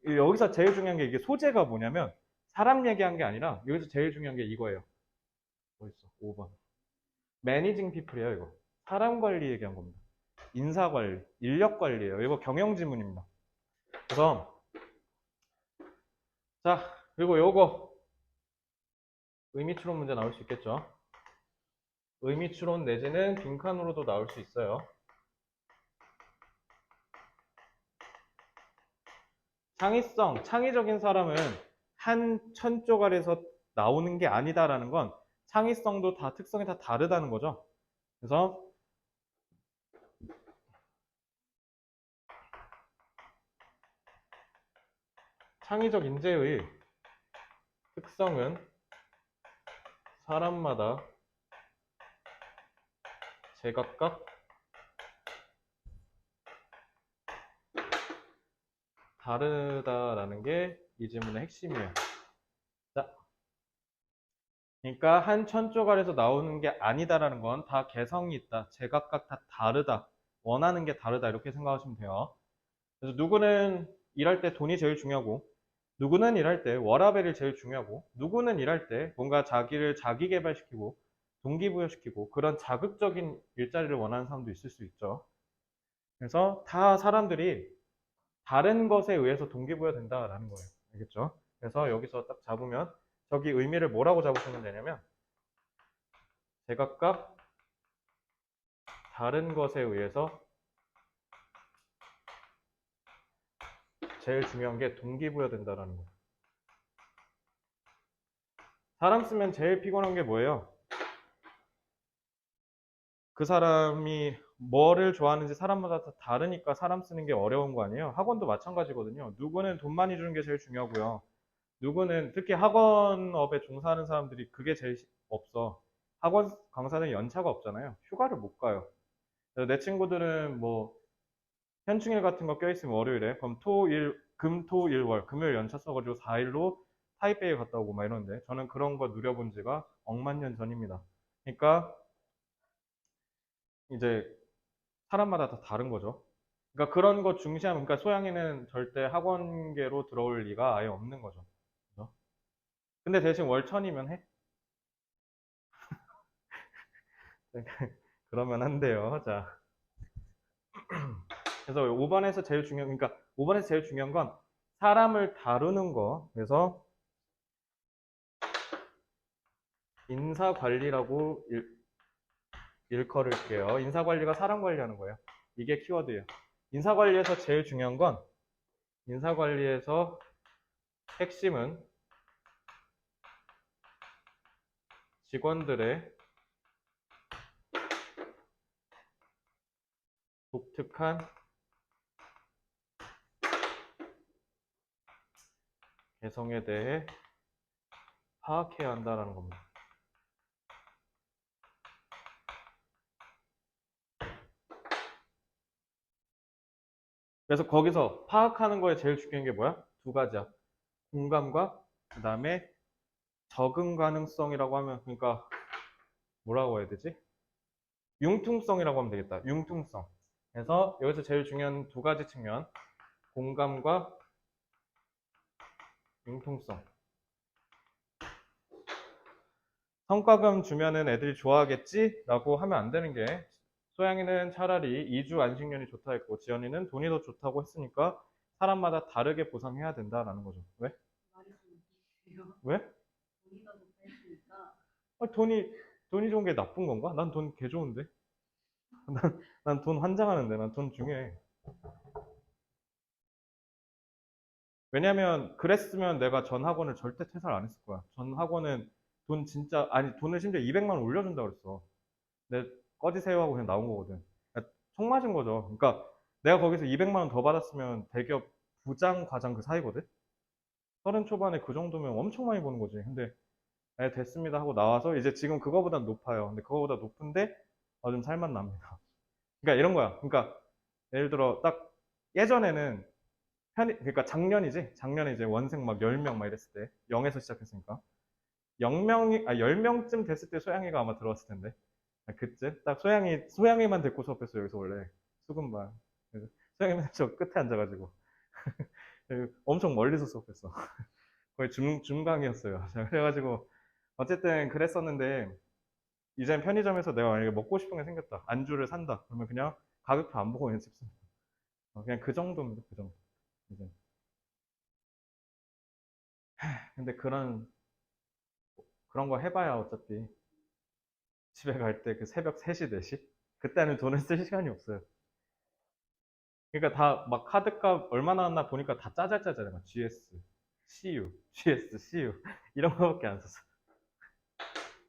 여기서 제일 중요한 게 이게 소재가 뭐냐면 사람 얘기한 게 아니라 여기서 제일 중요한 게 이거예요. 뭐 있어? 5번. 매니징 피플이에요, 이거. 사람 관리 얘기한 겁니다. 인사 관리, 인력 관리예요. 이거 경영 지문입니다. 그래서 자, 그리고 요거 의미 추론 문제 나올 수 있겠죠? 의미 추론 내지는 빈칸으로도 나올 수 있어요. 창의성, 창의적인 사람은 한 천조각에서 나오는 게 아니다라는 건 창의성도 다 특성이 다 다르다는 거죠. 그래서 창의적 인재의 특성은 사람마다 제각각 다르다라는 게 이 질문의 핵심이에요. 자, 그러니까 한 천조각에서 나오는 게 아니다라는 건 다 개성이 있다. 제각각 다 다르다. 원하는 게 다르다. 이렇게 생각하시면 돼요. 그래서 누구는 일할 때 돈이 제일 중요하고, 누구는 일할 때 워라밸이 제일 중요하고, 누구는 일할 때 뭔가 자기를 자기 개발시키고, 동기부여시키고, 그런 자극적인 일자리를 원하는 사람도 있을 수 있죠. 그래서 다 사람들이 다른 것에 의해서 동기부여 된다라는 거예요. 알겠죠? 그래서 여기서 딱 잡으면, 저기 의미를 뭐라고 잡으시면 되냐면, 제각각 다른 것에 의해서 제일 중요한 게 동기부여된다라는 거예요. 사람 쓰면 제일 피곤한 게 뭐예요? 그 사람이 뭐를 좋아하는지 사람마다 다 다르니까 사람 쓰는 게 어려운 거 아니에요? 학원도 마찬가지거든요. 누구는 돈 많이 주는 게 제일 중요하고요. 누구는 특히 학원업에 종사하는 사람들이 그게 제일 없어. 학원 강사는 연차가 없잖아요. 휴가를 못 가요. 그래서 내 친구들은 뭐 현충일 같은 거 껴있으면 월요일에 그럼 금, 토, 일, 월 금요일 연차 써가지고 4일로 타이베이에 갔다 오고 막 이러는데 저는 그런 거 누려본 지가 억만 년 전입니다. 그러니까 이제 사람마다 다 다른 거죠. 그러니까 그런 거 중시하면 그러니까 소양이는 절대 학원계로 들어올 리가 아예 없는 거죠. 그죠? 근데 대신 월천이면 해? 그러면 한대요. 자, 그래서 5번에서 제일 중요한 그러니까 5번에서 제일 중요한 건 사람을 다루는 거. 그래서 인사관리라고 일컬을게요. 인사관리가 사람 관리하는 거예요. 이게 키워드예요. 인사관리에서 제일 중요한 건 인사관리에서 핵심은 직원들의 독특한 개성에 대해 파악해야 한다는 겁니다. 그래서 거기서 파악하는 거에 제일 중요한 게 뭐야? 두 가지야. 공감과 그 다음에 적응 가능성이라고 하면 그러니까 뭐라고 해야 되지? 융통성이라고 하면 되겠다. 융통성. 그래서 여기서 제일 중요한 두 가지 측면. 공감과 융통성. 성과금 주면은 애들이 좋아하겠지? 라고 하면 안 되는 게 소양이는 차라리 2주 안식년이 좋다 했고 지연이는 돈이 더 좋다고 했으니까 사람마다 다르게 보상해야 된다라는 거죠. 왜? 말이 좀 이상해요. 왜? 돈이 더 높다 했으니까. 돈이 좋은 게 나쁜 건가? 난 돈 개 좋은데. 난 돈 환장하는데. 난 돈 중요해. 왜냐면 그랬으면 내가 전 학원을 절대 퇴사를 안 했을 거야. 전 학원은 돈 진짜 아니 돈을 심지어 200만 원 올려준다 그랬어. 근데 꺼지세요 하고 그냥 나온 거거든. 그러니까 총 맞은 거죠. 그러니까 내가 거기서 200만 원 더 받았으면 대기업 부장 과장 그 사이거든. 30 초반에 그 정도면 엄청 많이 버는 거지. 근데 네, 됐습니다 하고 나와서 이제 지금 그거보다 높아요. 근데 그거보다 높은데 좀 살맛 납니다. 그러니까 이런 거야. 그러니까 예를 들어 딱 예전에는 그러니까 작년이지. 작년에 이제 원생 막 10명 막 이랬을 때 0에서 시작했으니까 10명쯤 됐을 때 소양이가 아마 들어왔을 텐데 그쯤 딱 소양이만 데리고 수업했어 여기서 원래 수금반. 그래서 소양이만 저 끝에 앉아가지고 엄청 멀리서 수업했어. 거의 중강이었어요. 그래가지고 어쨌든 그랬었는데 이젠 편의점에서 내가 만약에 먹고 싶은 게 생겼다. 안주를 산다. 그러면 그냥 가격표 안 보고 그냥 집습니다. 그냥 그 정도입니다. 그 정도. 이제. 근데 그런 거 해봐야 어차피 집에 갈 때 그 새벽 3시, 4시? 그때는 돈을 쓸 시간이 없어요. 그러니까 다 막 카드값 얼마 나왔나 보니까 다 짜잘짜잘해. 막 GS, CU, GS, CU 이런 거밖에 안 썼어.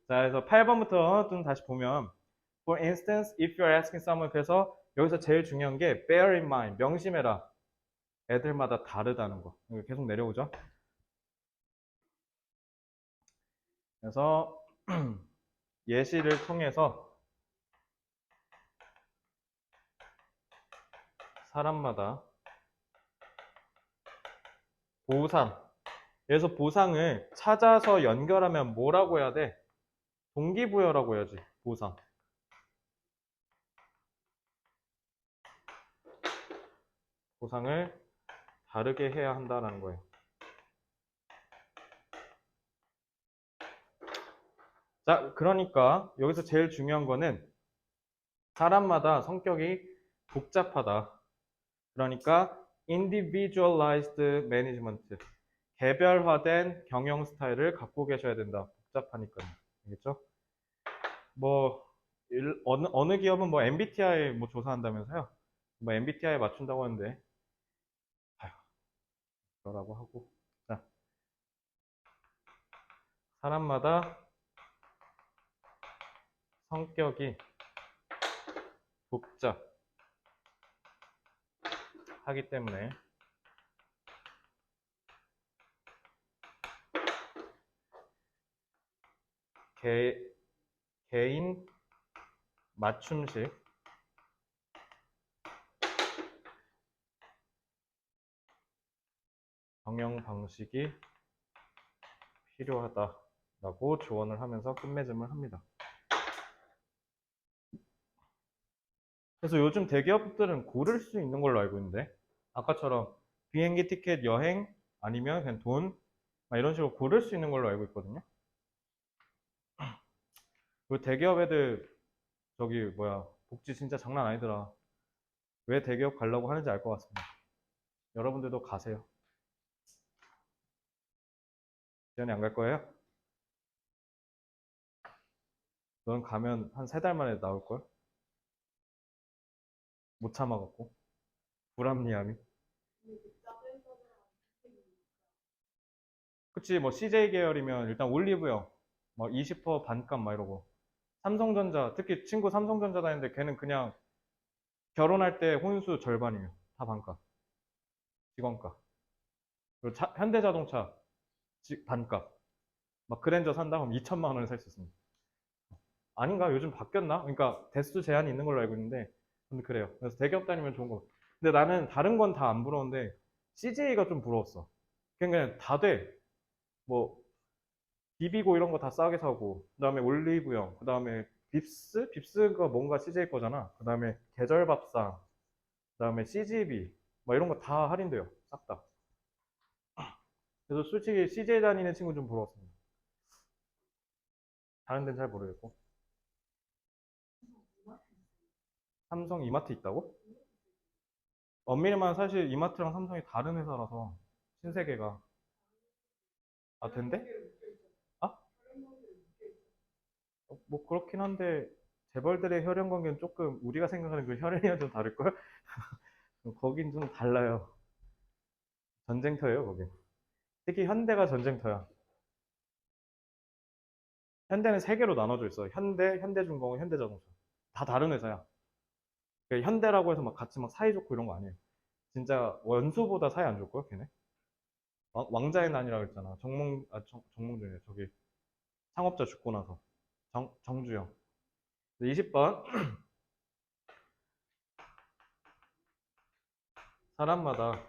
자, 그래서 8번부터 좀 다시 보면 For instance, if you're asking someone 그래서 여기서 제일 중요한 게 bear in mind, 명심해라. 애들마다 다르다는 거. 여기 계속 내려오죠. 그래서 예시를 통해서 사람마다 보상, 그래서 보상을 찾아서 연결하면 뭐라고 해야 돼? 동기부여라고 해야지. 보상. 보상을 다르게 해야 한다는 거예요. 자, 그러니까 여기서 제일 중요한 거는 사람마다 성격이 복잡하다. 그러니까 individualized management. 개별화된 경영 스타일을 갖고 계셔야 된다. 복잡하니까요. 알겠죠? 뭐 어느 기업은 뭐 MBTI 뭐 조사한다면서요? 뭐 MBTI 맞춘다고 하는데, 아휴, 그러라고 하고. 자, 사람마다 성격이 복잡하기 때문에 개인 맞춤식 경영 방식이 필요하다라고 조언을 하면서 끝맺음을 합니다. 그래서 요즘 대기업들은 고를 수 있는 걸로 알고 있는데, 아까처럼 비행기 티켓, 여행, 아니면 그냥 돈, 막 이런 식으로 고를 수 있는 걸로 알고 있거든요. 그 대기업 애들, 저기, 뭐야, 복지 진짜 장난 아니더라. 왜 대기업 가려고 하는지 알 것 같습니다. 여러분들도 가세요. 지연이 안 갈 거예요? 넌 가면 한 3달 만에 나올걸? 못 참아갖고. 불합리함이. 그치, 뭐 CJ 계열이면 일단 올리브영, 뭐 20% 반값 막 이러고. 삼성전자, 특히 친구 삼성전자 다니는데 걔는 그냥 결혼할 때 혼수 절반이에요. 다 반값. 직원값. 그리고 현대자동차 반값. 막 그랜저 산다 그럼 2천만 원에 살 수 있습니다. 아닌가? 요즘 바뀌었나? 그러니까 대수 제한이 있는 걸로 알고 있는데, 근데 그래요. 그래서 대기업 다니면 좋은 거. 근데 나는 다른 건 다 안 부러운데 CJ가 좀 부러웠어. 그냥 다 돼. 뭐 비비고 이런 거 다 싸게 사고, 그다음에 올리브영, 그다음에 빕스가 뭔가 CJ 거잖아. 그다음에 계절밥상, 그다음에 CGV, 막 이런 거 다 할인돼요. 싹 다. 그래서 솔직히 CJ 다니는 친구 좀 부러웠습니다. 다른 데는 잘 모르겠고. 삼성 이마트 있다고? 엄밀히만 사실 이마트랑 삼성이 다른 회사라서 신세계가. 아, 된대? 아? 뭐 그렇긴 한데 재벌들의 혈연 관계는 조금 우리가 생각하는 그 혈연이랑 좀 다를걸? 거긴 좀 달라요. 전쟁터예요, 거긴. 특히 현대가 전쟁터야. 현대는 세 개로 나눠져 있어. 현대, 현대중공업, 현대자동차. 다 다른 회사야. 그러니까 현대라고 해서 막 같이 막 사이 좋고 이런 거 아니에요. 진짜 원수보다 사이 안 좋을걸, 걔네? 왕자의 난이라 그랬잖아. 정몽준이래. 저기 창업자 죽고 나서. 정주영. 20번. 사람마다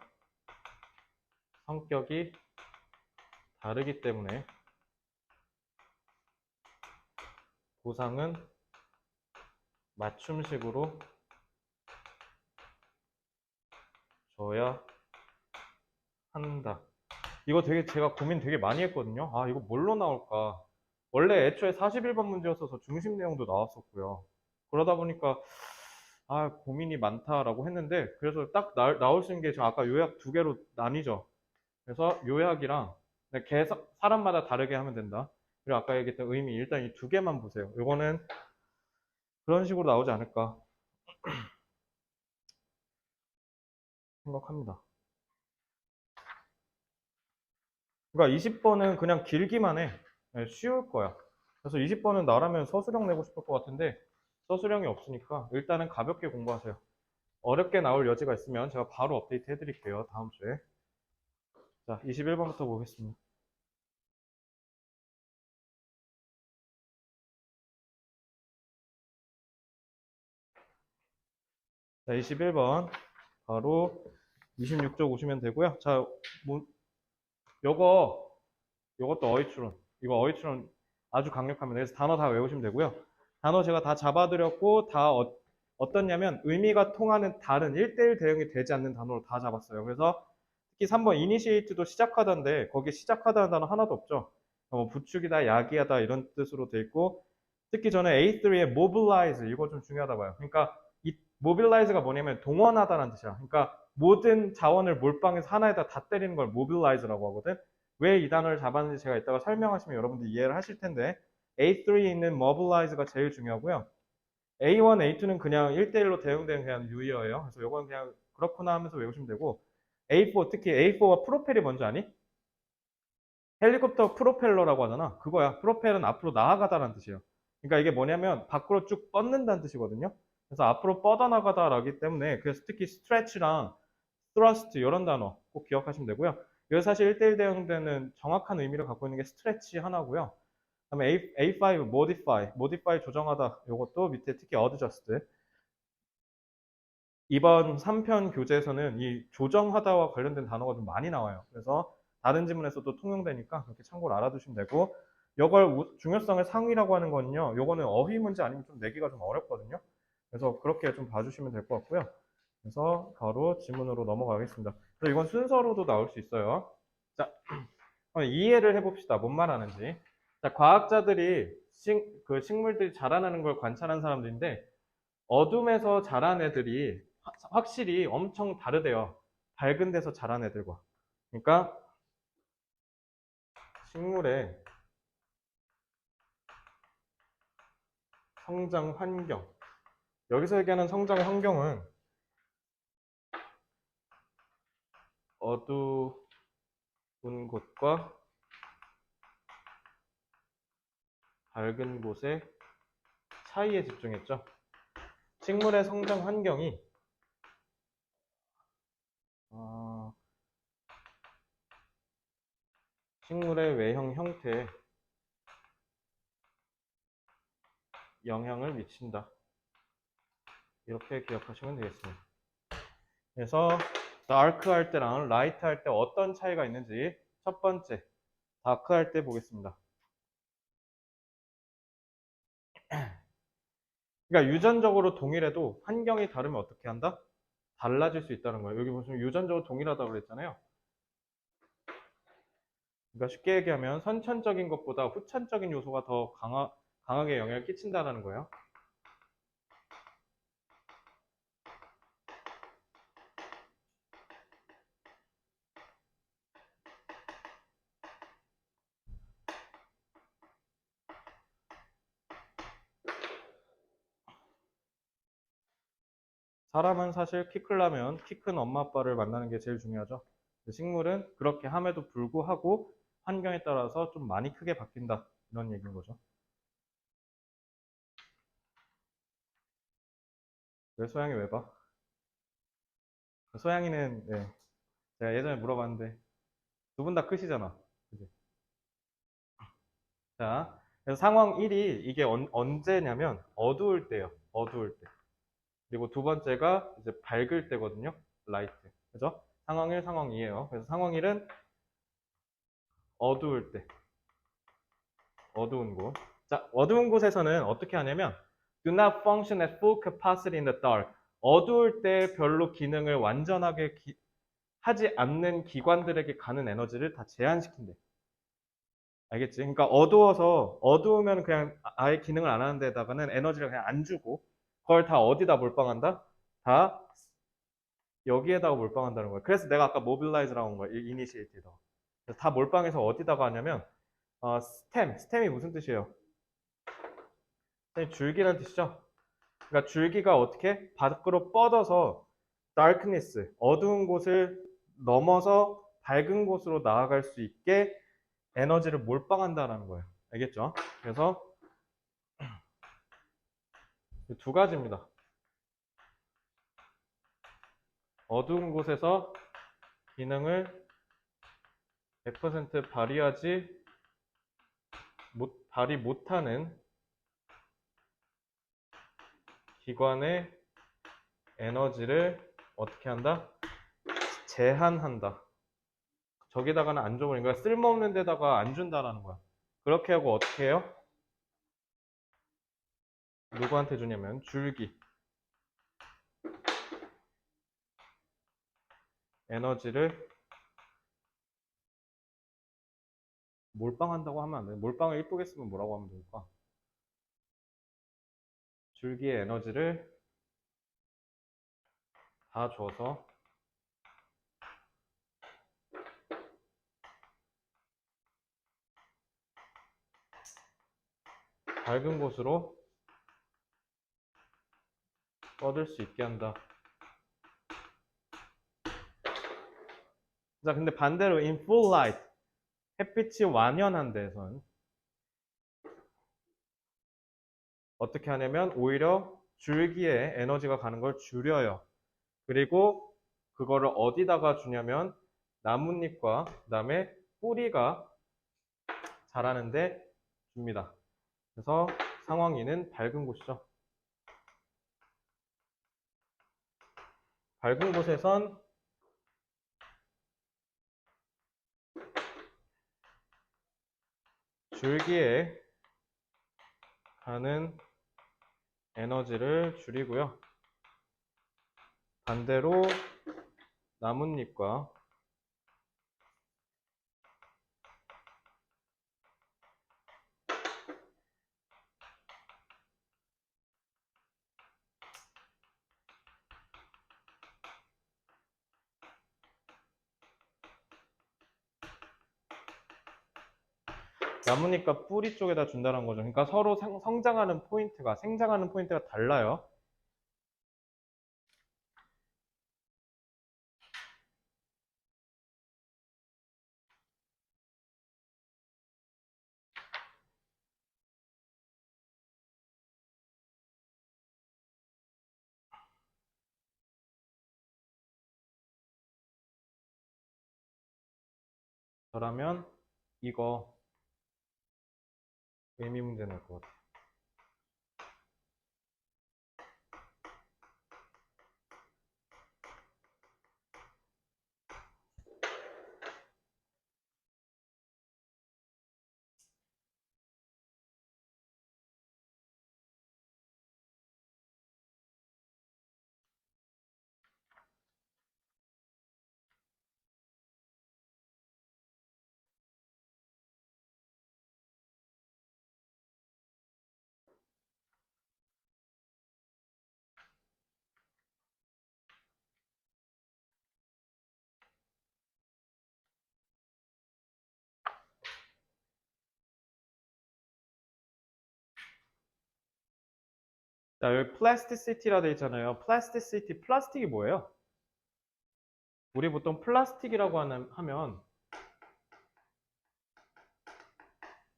성격이 다르기 때문에 보상은 맞춤식으로 줘야 한다. 이거 되게 제가 고민 되게 많이 했거든요. 아, 이거 뭘로 나올까? 원래 애초에 41번 문제였어서 중심 내용도 나왔었고요. 그러다 보니까 아, 고민이 많다라고 했는데 그래서 딱 나올 수 있는 게 지금 아까 요약 2개로 나뉘죠. 그래서 요약이랑 사람마다 다르게 하면 된다. 그리고 아까 얘기했던 의미 일단 이 2개만 보세요. 요거는 그런 식으로 나오지 않을까 생각합니다. 그러니까 20번은 그냥 길기만 해. 네, 쉬울 거야. 그래서 20번은 나라면 서술형 내고 싶을 것 같은데 서술형이 없으니까 일단은 가볍게 공부하세요. 어렵게 나올 여지가 있으면 제가 바로 업데이트 해드릴게요. 다음 주에. 자, 21번부터 보겠습니다. 자, 21번. 바로 26쪽 오시면 되고요. 자, 뭐, 요것도 어휘추론. 이거 어휘추론 아주 강력합니다. 그래서 단어 다 외우시면 되고요. 단어 제가 다 잡아드렸고, 다 어떻냐면 의미가 통하는 다른 1대1 대응이 되지 않는 단어로 다 잡았어요. 그래서 특히 3번 이니시에이트도 시작하다인데, 거기에 시작하다는 단어 하나도 없죠. 부축이다, 야기하다 이런 뜻으로 돼 있고, 특히 저는 A3의 mobilize, 이거 좀 중요하다 봐요. 그러니까 이 mobilize가 뭐냐면 동원하다라는 뜻이야. 그러니까 모든 자원을 몰빵해서 하나에다 다 때리는 걸 mobilize라고 하거든. 왜 이 단어를 잡았는지 제가 이따가 설명하시면 여러분들 이해를 하실 텐데 A3에 있는 mobilize가 제일 중요하고요. A1, A2는 그냥 1대1로 대응되는 그냥 유의어예요. 그래서 요건 그냥 그렇구나 하면서 외우시면 되고, A4, 특히 A4가 프로펠이 뭔지 아니? 헬리콥터 프로펠러라고 하잖아. 그거야. 프로펠은 앞으로 나아가다라는 뜻이에요. 그러니까 이게 뭐냐면 밖으로 쭉 뻗는다는 뜻이거든요. 그래서 앞으로 뻗어나가다라기 때문에 그래서 특히 스트레치랑 thrust 이런 단어 꼭 기억하시면 되고요. 여기 사실 1대1 대응되는 정확한 의미를 갖고 있는 게 스트레치 하나고요. 그다음에 A5 modify 조정하다. 요것도 밑에 특히 adjust. 이번 3편 교재에서는 이 조정하다와 관련된 단어가 좀 많이 나와요. 그래서 다른 지문에서도 통용되니까 그렇게 참고를 알아두시면 되고, 이걸 중요성을 상위라고 하는 거는요. 요거는 어휘 문제 아니면 좀 내기가 좀 어렵거든요. 그래서 그렇게 좀 봐주시면 될 것 같고요. 그래서 바로 지문으로 넘어가겠습니다. 그래서 이건 순서로도 나올 수 있어요. 자, 한번 이해를 해봅시다. 뭔 말하는지. 자, 과학자들이 그 식물들이 자라나는 걸 관찰한 사람들인데 어둠에서 자란 애들이 확실히 엄청 다르대요. 밝은 데서 자란 애들과. 그러니까 식물의 성장 환경. 여기서 얘기하는 성장 환경은 어두운 곳과 밝은 곳의 차이에 집중했죠. 식물의 성장 환경이 식물의 외형 형태에 영향을 미친다. 이렇게 기억하시면 되겠습니다. 그래서 다크 할 때랑 라이트 할 때 어떤 차이가 있는지 첫 번째, 다크 할 때 보겠습니다. 그러니까 유전적으로 동일해도 환경이 다르면 어떻게 한다? 달라질 수 있다는 거예요. 여기 보시면 유전적으로 동일하다고 그랬잖아요. 그러니까 쉽게 얘기하면 선천적인 것보다 후천적인 요소가 더 강하게 영향을 끼친다는 거예요. 사람은 사실 키 크려면 키 큰 엄마 아빠를 만나는 게 제일 중요하죠. 식물은 그렇게 함에도 불구하고 환경에 따라서 좀 많이 크게 바뀐다. 이런 얘기인 거죠. 왜 소양이 왜 봐? 소양이는 네, 제가 예전에 물어봤는데 두 분 다 크시잖아. 그지? 자, 그래서 상황 1이 이게 언제냐면 어두울 때요. 어두울 때. 그리고 두 번째가 이제 밝을 때거든요. 라이트. 그죠? 상황 1, 상황 2예요. 그래서 상황 1은 어두울 때. 어두운 곳. 자, 어두운 곳에서는 어떻게 하냐면 do not function at full capacity in the dark. 어두울 때 별로 기능을 완전하게 하지 않는 기관들에게 가는 에너지를 다 제한시킨대. 알겠지? 그러니까 어두우면 그냥 아예 기능을 안 하는 데다가는 에너지를 그냥 안 주고 그걸 다 어디다 몰빵한다? 다 여기에다가 몰빵한다는 거야. 그래서 내가 아까 모빌라이즈라고 한 거야. 이니시에이티에다. 다 몰빵해서 어디다가 하냐면 스템이 무슨 뜻이에요? 스템이 줄기라는 뜻이죠. 그러니까 줄기가 어떻게 밖으로 뻗어서 darkness, 어두운 곳을 넘어서 밝은 곳으로 나아갈 수 있게 에너지를 몰빵한다라는 거예요. 알겠죠? 그래서 두 가지입니다. 어두운 곳에서 기능을 100% 발휘 못하는 기관의 에너지를 어떻게 한다? 제한한다. 저기다가는 안 줘버린 거야. 쓸모없는 데다가 안 준다라는 거야. 그렇게 하고 어떻게 해요? 누구한테 주냐면 줄기. 에너지를 몰빵한다고 하면 안 돼. 몰빵을 이쁘게 쓰면 뭐라고 하면 될까? 줄기의 에너지를 다 줘서 밝은 곳으로 뻗을 수 있게 한다. 자, 근데 반대로 in full light, 햇빛이 완연한 데선 어떻게 하냐면 오히려 줄기에 에너지가 가는 걸 줄여요. 그리고 그거를 어디다가 주냐면 나뭇잎과 그다음에 뿌리가 자라는데 줍니다. 그래서 상황 2는 밝은 곳이죠. 밝은 곳에선 줄기에 가는 에너지를 줄이고요. 반대로 나뭇잎과 나뭇잎과 뿌리 쪽에다 준다는 거죠. 그러니까 서로 성장하는 포인트가, 생장하는 포인트가 달라요. 저라면 이거 의미 문제 낼 것 같아요. 자, 여기 plasticity라 돼 있잖아요. plasticity, 플라스틱이 뭐예요? 우리 보통 플라스틱이라고 하면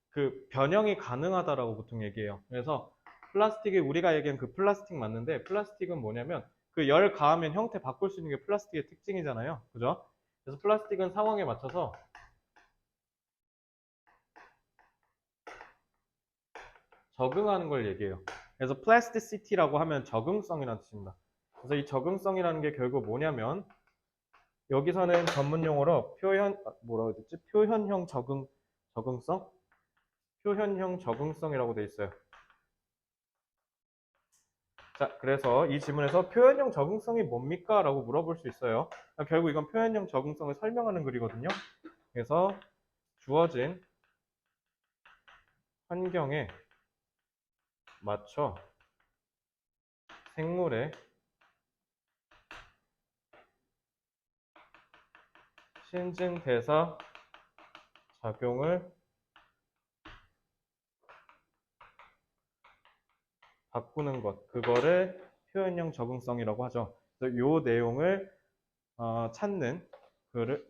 그 변형이 가능하다라고 보통 얘기해요. 그래서 플라스틱이 우리가 얘기한 그 플라스틱 맞는데 플라스틱은 뭐냐면 그 열 가하면 형태 바꿀 수 있는 게 플라스틱의 특징이잖아요. 그죠? 그래서 플라스틱은 상황에 맞춰서 적응하는 걸 얘기해요. 그래서 plasticity라고 하면 적응성이라는 뜻입니다. 그래서 이 적응성이라는 게 결국 뭐냐면 여기서는 전문 용어로 뭐라고 해야 되지? 적응성? 표현형 적응성이라고 돼 있어요. 자, 그래서 이 지문에서 표현형 적응성이 뭡니까? 라고 물어볼 수 있어요. 결국 이건 표현형 적응성을 설명하는 글이거든요. 그래서 주어진 환경에 맞춰 생물의 신진대사 작용을 바꾸는 것, 그거를 표현형 적응성이라고 하죠. 그래서 이 내용을 찾는 그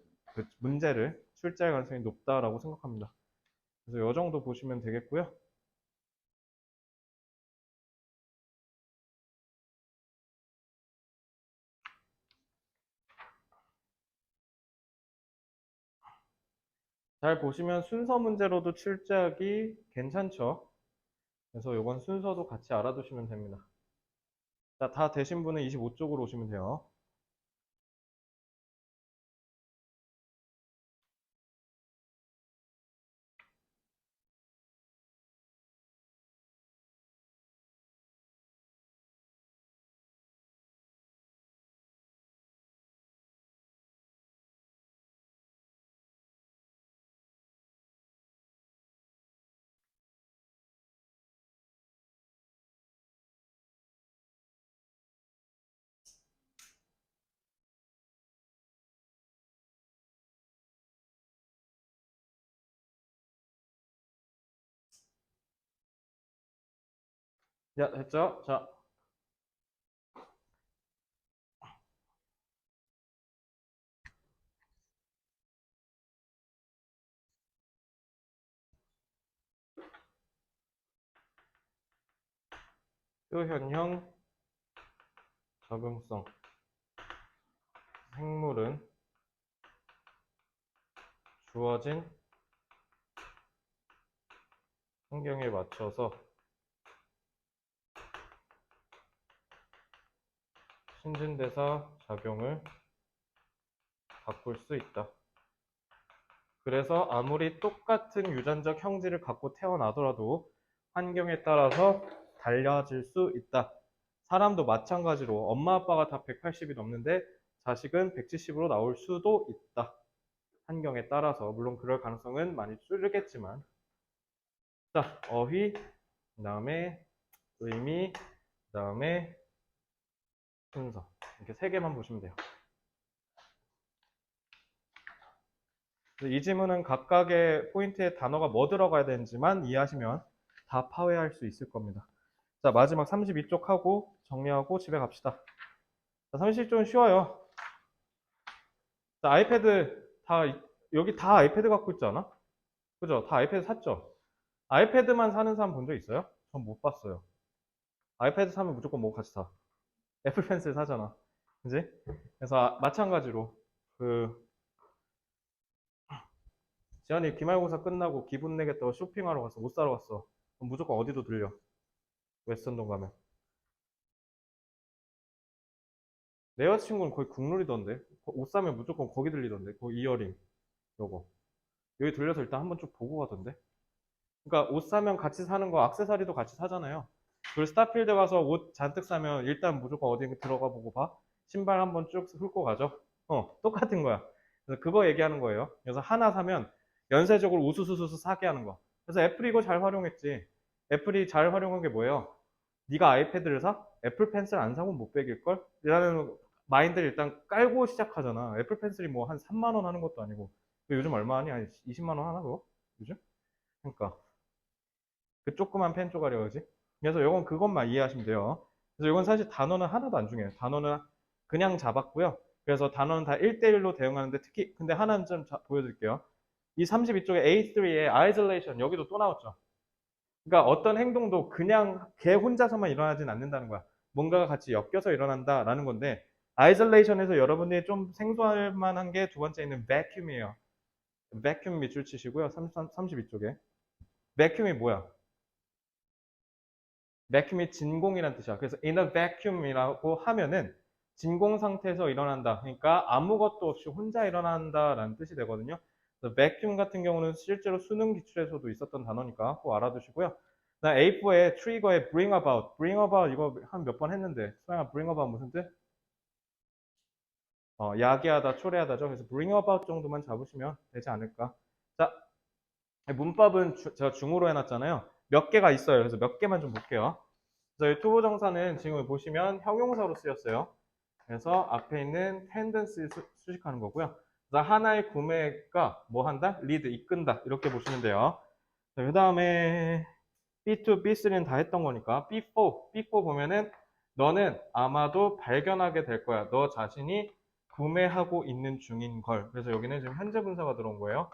문제를 출제할 가능성이 높다라고 생각합니다. 그래서 이 정도 보시면 되겠고요. 잘 보시면 순서 문제로도 출제하기 괜찮죠. 그래서 이건 순서도 같이 알아두시면 됩니다. 자, 다 되신 분은 25쪽으로 오시면 돼요. 자, 됐죠? 자, 표현형 적용성 생물은 주어진 환경에 맞춰서 신진대사 작용을 바꿀 수 있다. 그래서 아무리 똑같은 유전적 형질을 갖고 태어나더라도 환경에 따라서 달라질 수 있다. 사람도 마찬가지로 엄마 아빠가 다 180이 넘는데 자식은 170으로 나올 수도 있다. 환경에 따라서. 물론 그럴 가능성은 많이 줄겠지만. 자, 어휘, 그 다음에 의미, 그 다음에 순서. 이렇게 세 개만 보시면 돼요. 이 지문은 각각의 포인트에 단어가 뭐 들어가야 되는지만 이해하시면 다 파괴할 수 있을 겁니다. 자, 마지막 32쪽 하고 정리하고 집에 갑시다. 자, 32쪽은 쉬워요. 자, 아이패드 여기 다 아이패드 갖고 있지 않아? 그죠? 다 아이패드 샀죠? 아이패드만 사는 사람 본 적 있어요? 전 못 봤어요. 아이패드 사면 무조건 뭐 같이 사. 애플 펜슬 사잖아. 그지? 그래서 마찬가지로 지연이 기말고사 끝나고 기분 내겠다고 쇼핑하러 갔어. 옷 사러 갔어. 그럼 무조건 어디도 들려. 웨스턴동 가면. 내 여자친구는 거의 국룰이던데. 옷 사면 무조건 거기 들리던데. 거기 이어링. 요거. 여기 들려서 일단 한번 쭉 보고 가던데. 그러니까 옷 사면 같이 사는 거 액세서리도 같이 사잖아요. 그리고 스타필드 가서 옷 잔뜩 사면 일단 무조건 어디 들어가 보고 봐. 신발 한번 쭉 훑고 가죠. 똑같은 거야. 그래서 그거 얘기하는 거예요. 그래서 하나 사면 연쇄적으로 우수수수 사게 하는 거. 그래서 애플이 이거 잘 활용했지. 애플이 잘 활용한 게 뭐예요? 네가 아이패드를 사? 애플 펜슬 안 사면 못 베길걸? 이라는 마인드를 일단 깔고 시작하잖아. 애플 펜슬이 뭐 한 3만 원 하는 것도 아니고. 요즘 얼마 하니? 한 20만 원 하나 그거? 요즘? 그러니까 그 조그만 펜 쪼가리가 그지? 그래서 이건 그것만 이해하시면 돼요. 그래서 이건 사실 단어는 하나도 안 중요해요. 단어는 그냥 잡았고요. 그래서 단어는 다 1대1로 대응하는데 특히 근데 하나는 좀 보여드릴게요. 이 32쪽에 A3의 isolation 여기도 또 나왔죠. 그러니까 어떤 행동도 그냥 걔 혼자서만 일어나진 않는다는 거야. 뭔가가 같이 엮여서 일어난다라는 건데 isolation에서 여러분들이 좀 생소할 만한 게 두 번째는 vacuum이에요. vacuum 밑줄 치시고요. 32쪽에. vacuum이 뭐야? vacuum이 진공이란 뜻이야. 그래서 in a vacuum이라고 하면은 진공 상태에서 일어난다. 그러니까 아무것도 없이 혼자 일어난다라는 뜻이 되거든요. 그래서 vacuum 같은 경우는 실제로 수능 기출에서도 있었던 단어니까 꼭 알아두시고요. A4의 트리거의 bring about 이거 한 몇 번 했는데 소영아 bring about 무슨 뜻? 야기하다, 초래하다죠. 그래서 bring about 정도만 잡으시면 되지 않을까. 자, 문법은 제가 중으로 해놨잖아요. 몇 개가 있어요. 그래서 몇 개만 좀 볼게요. 그래서 이 투부정사는 지금 보시면 형용사로 쓰였어요. 그래서 앞에 있는 tendency 수식하는 거고요. 그래서 하나의 구매가 뭐 한다? lead, 이끈다. 이렇게 보시면 돼요. 그 다음에 B2, B3는 다 했던 거니까 B4 보면은 너는 아마도 발견하게 될 거야. 너 자신이 구매하고 있는 중인 걸. 그래서 여기는 지금 현재 분사가 들어온 거예요.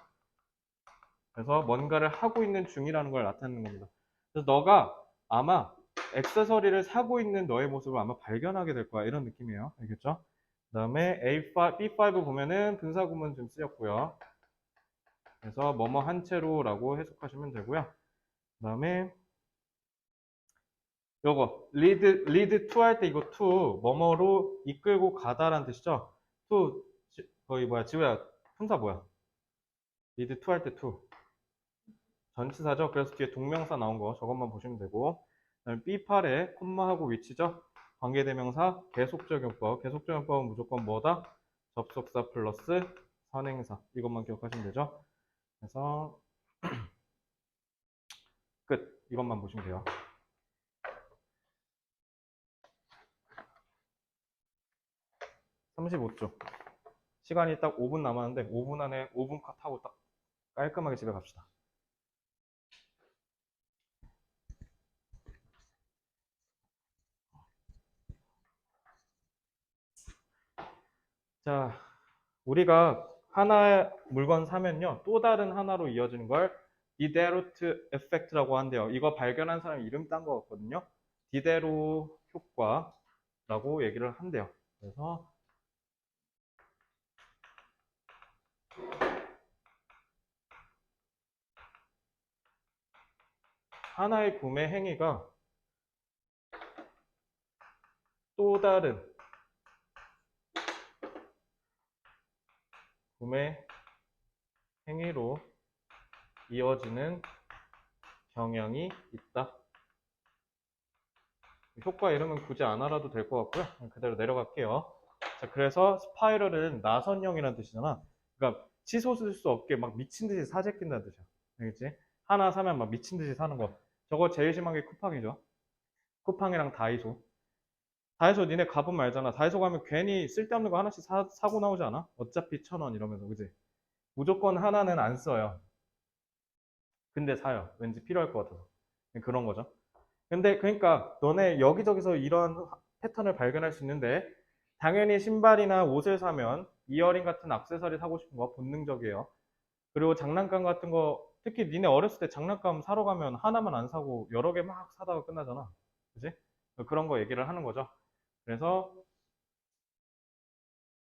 그래서 뭔가를 하고 있는 중이라는 걸 나타내는 겁니다. 그래서 너가 아마 액세서리를 사고 있는 너의 모습을 아마 발견하게 될 거야. 이런 느낌이에요. 알겠죠? 그 다음에 A5, B5 보면은 분사구문 좀 쓰였고요. 그래서 뭐뭐 한 채로라고 해석하시면 되고요. 그 다음에 요거 lead to 할 때 이거 to 뭐뭐로 이끌고 가다라는 뜻이죠. to 거의 뭐야 지우야 품사 뭐야? lead to 할 때 to 전치사죠. 그래서 뒤에 동명사 나온 거 저것만 보시면 되고 그다음에 B8에 콤마하고 위치죠. 관계대명사 계속적용법 계속적용법은 무조건 뭐다? 접속사 플러스 선행사 이것만 기억하시면 되죠. 그래서 끝 이것만 보시면 돼요. 35쪽 시간이 딱 5분 남았는데 5분 안에 5분 컷 하고 딱 깔끔하게 집에 갑시다. 자, 우리가 하나의 물건 사면요, 또 다른 하나로 이어지는 걸 디데로트 에펙트라고 한대요. 이거 발견한 사람 이름 딴 거 같거든요. 디데로 효과라고 얘기를 한대요. 그래서 하나의 구매 행위가 또 다른 구매 행위로 이어지는 경향이 있다. 효과 이름은 굳이 안 알아도 될 것 같고요. 그대로 내려갈게요. 자, 그래서 스파이럴은 나선형이라는 뜻이잖아. 그러니까 치솟을 수 없게 막 미친 듯이 사재 낀다는 뜻이야. 알겠지? 하나 사면 막 미친 듯이 사는 거. 저거 제일 심한 게 쿠팡이죠. 쿠팡이랑 다이소. 다이소 니네 가본 말잖아. 다이소 가면 괜히 쓸데없는 거 하나씩 사고 나오지 않아? 어차피 1,000원 이러면서, 그지? 무조건 하나는 안 써요. 근데 사요. 왠지 필요할 것 같아서. 그런 거죠. 근데 그러니까 너네 여기저기서 이런 패턴을 발견할 수 있는데 당연히 신발이나 옷을 사면 이어링 같은 액세서리 사고 싶은 거 본능적이에요. 그리고 장난감 같은 거 특히 니네 어렸을 때 장난감 사러 가면 하나만 안 사고 여러 개 막 사다가 끝나잖아. 그지? 그런 거 얘기를 하는 거죠. 그래서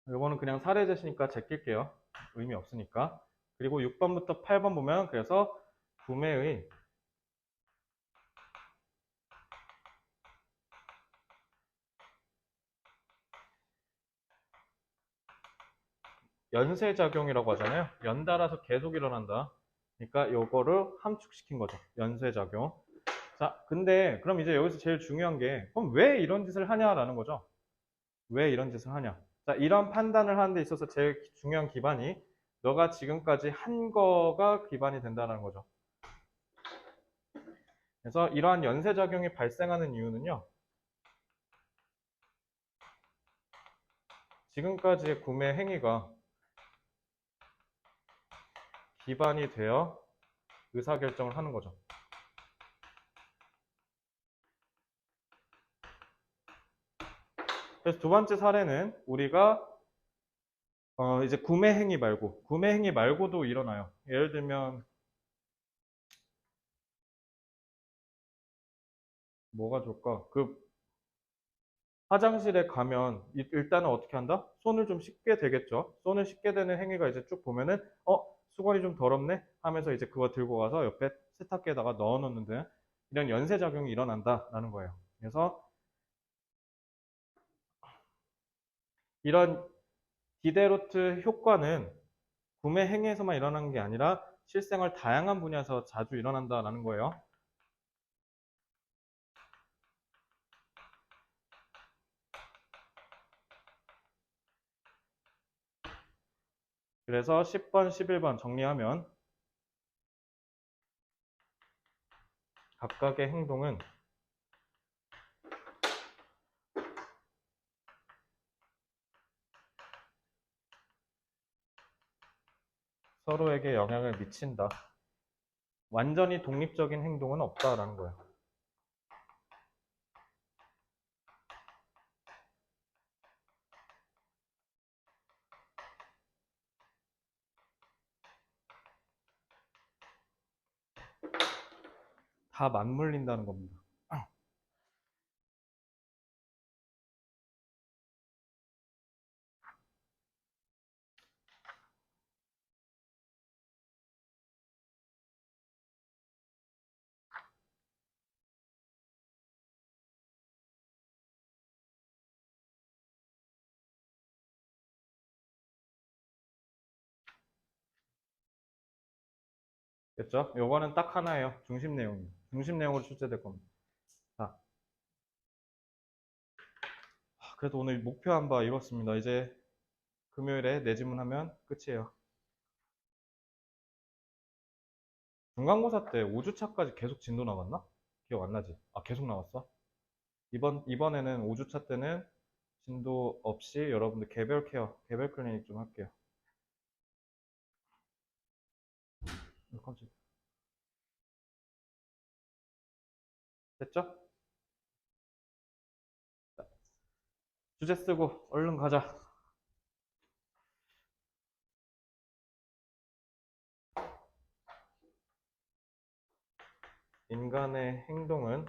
이거는 그냥 사례제시니까 제낄게요. 의미 없으니까. 그리고 6번부터 8번 보면 그래서 구매의 연쇄작용이라고 하잖아요. 연달아서 계속 일어난다. 그러니까 요거를 함축시킨 거죠. 연쇄작용. 자, 근데 그럼 이제 여기서 제일 중요한 게 그럼 왜 이런 짓을 하냐라는 거죠. 왜 이런 짓을 하냐. 자, 이런 판단을 하는 데 있어서 제일 중요한 기반이 너가 지금까지 한 거가 기반이 된다는 거죠. 그래서 이러한 연쇄작용이 발생하는 이유는요. 지금까지의 구매 행위가 기반이 되어 의사결정을 하는 거죠. 그래서 두 번째 사례는 우리가 이제 구매 행위 말고도 일어나요. 예를 들면 뭐가 좋을까? 그 화장실에 가면 일단은 어떻게 한다? 손을 좀 씻게 되겠죠. 손을 씻게 되는 행위가 이제 쭉 보면은 수건이 좀 더럽네 하면서 이제 그거 들고 가서 옆에 세탁기에다가 넣어 놓는 등 이런 연쇄 작용이 일어난다라는 거예요. 그래서 이런 디데로트 효과는 구매 행위에서만 일어나는 게 아니라 실생활 다양한 분야에서 자주 일어난다라는 거예요. 그래서 10번, 11번 정리하면 각각의 행동은 서로에게 영향을 미친다. 완전히 독립적인 행동은 없다라는 거예요. 다 맞물린다는 겁니다. 됐죠? 요거는 딱 하나예요. 중심 내용이. 중심 내용으로 출제될 겁니다. 자, 그래도 오늘 목표한 바 이뤘습니다. 이제 금요일에 내지문하면 끝이에요. 중간고사 때 5주차까지 계속 진도 나갔나? 기억 안 나지? 아, 계속 나갔어? 이번에는 5주차 때는 진도 없이 여러분들 개별 케어, 개별 클리닉 좀 할게요. 깜짝이야. 됐죠? 주제 쓰고 얼른 가자. 인간의 행동은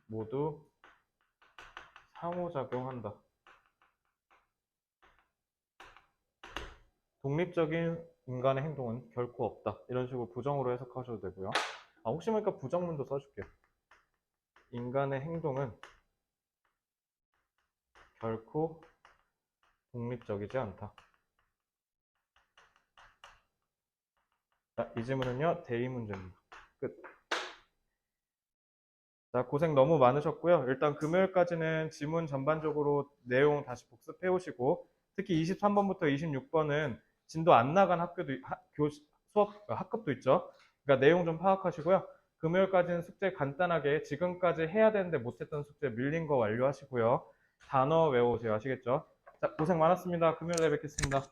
모두 상호작용한다. 독립적인 인간의 행동은 결코 없다. 이런 식으로 부정으로 해석하셔도 되고요. 혹시 모르니까 부정문도 써줄게요. 인간의 행동은 결코 독립적이지 않다. 자, 이 질문은요, 대의 문제입니다. 끝. 자, 고생 너무 많으셨고요. 일단 금요일까지는 지문 전반적으로 내용 다시 복습해 오시고, 특히 23번부터 26번은 진도 안 나간 학급도 있죠. 그러니까 내용 좀 파악하시고요. 금요일까지는 숙제 간단하게 지금까지 해야 되는데 못했던 숙제 밀린 거 완료하시고요. 단어 외워오세요. 아시겠죠? 자, 고생 많았습니다. 금요일에 뵙겠습니다.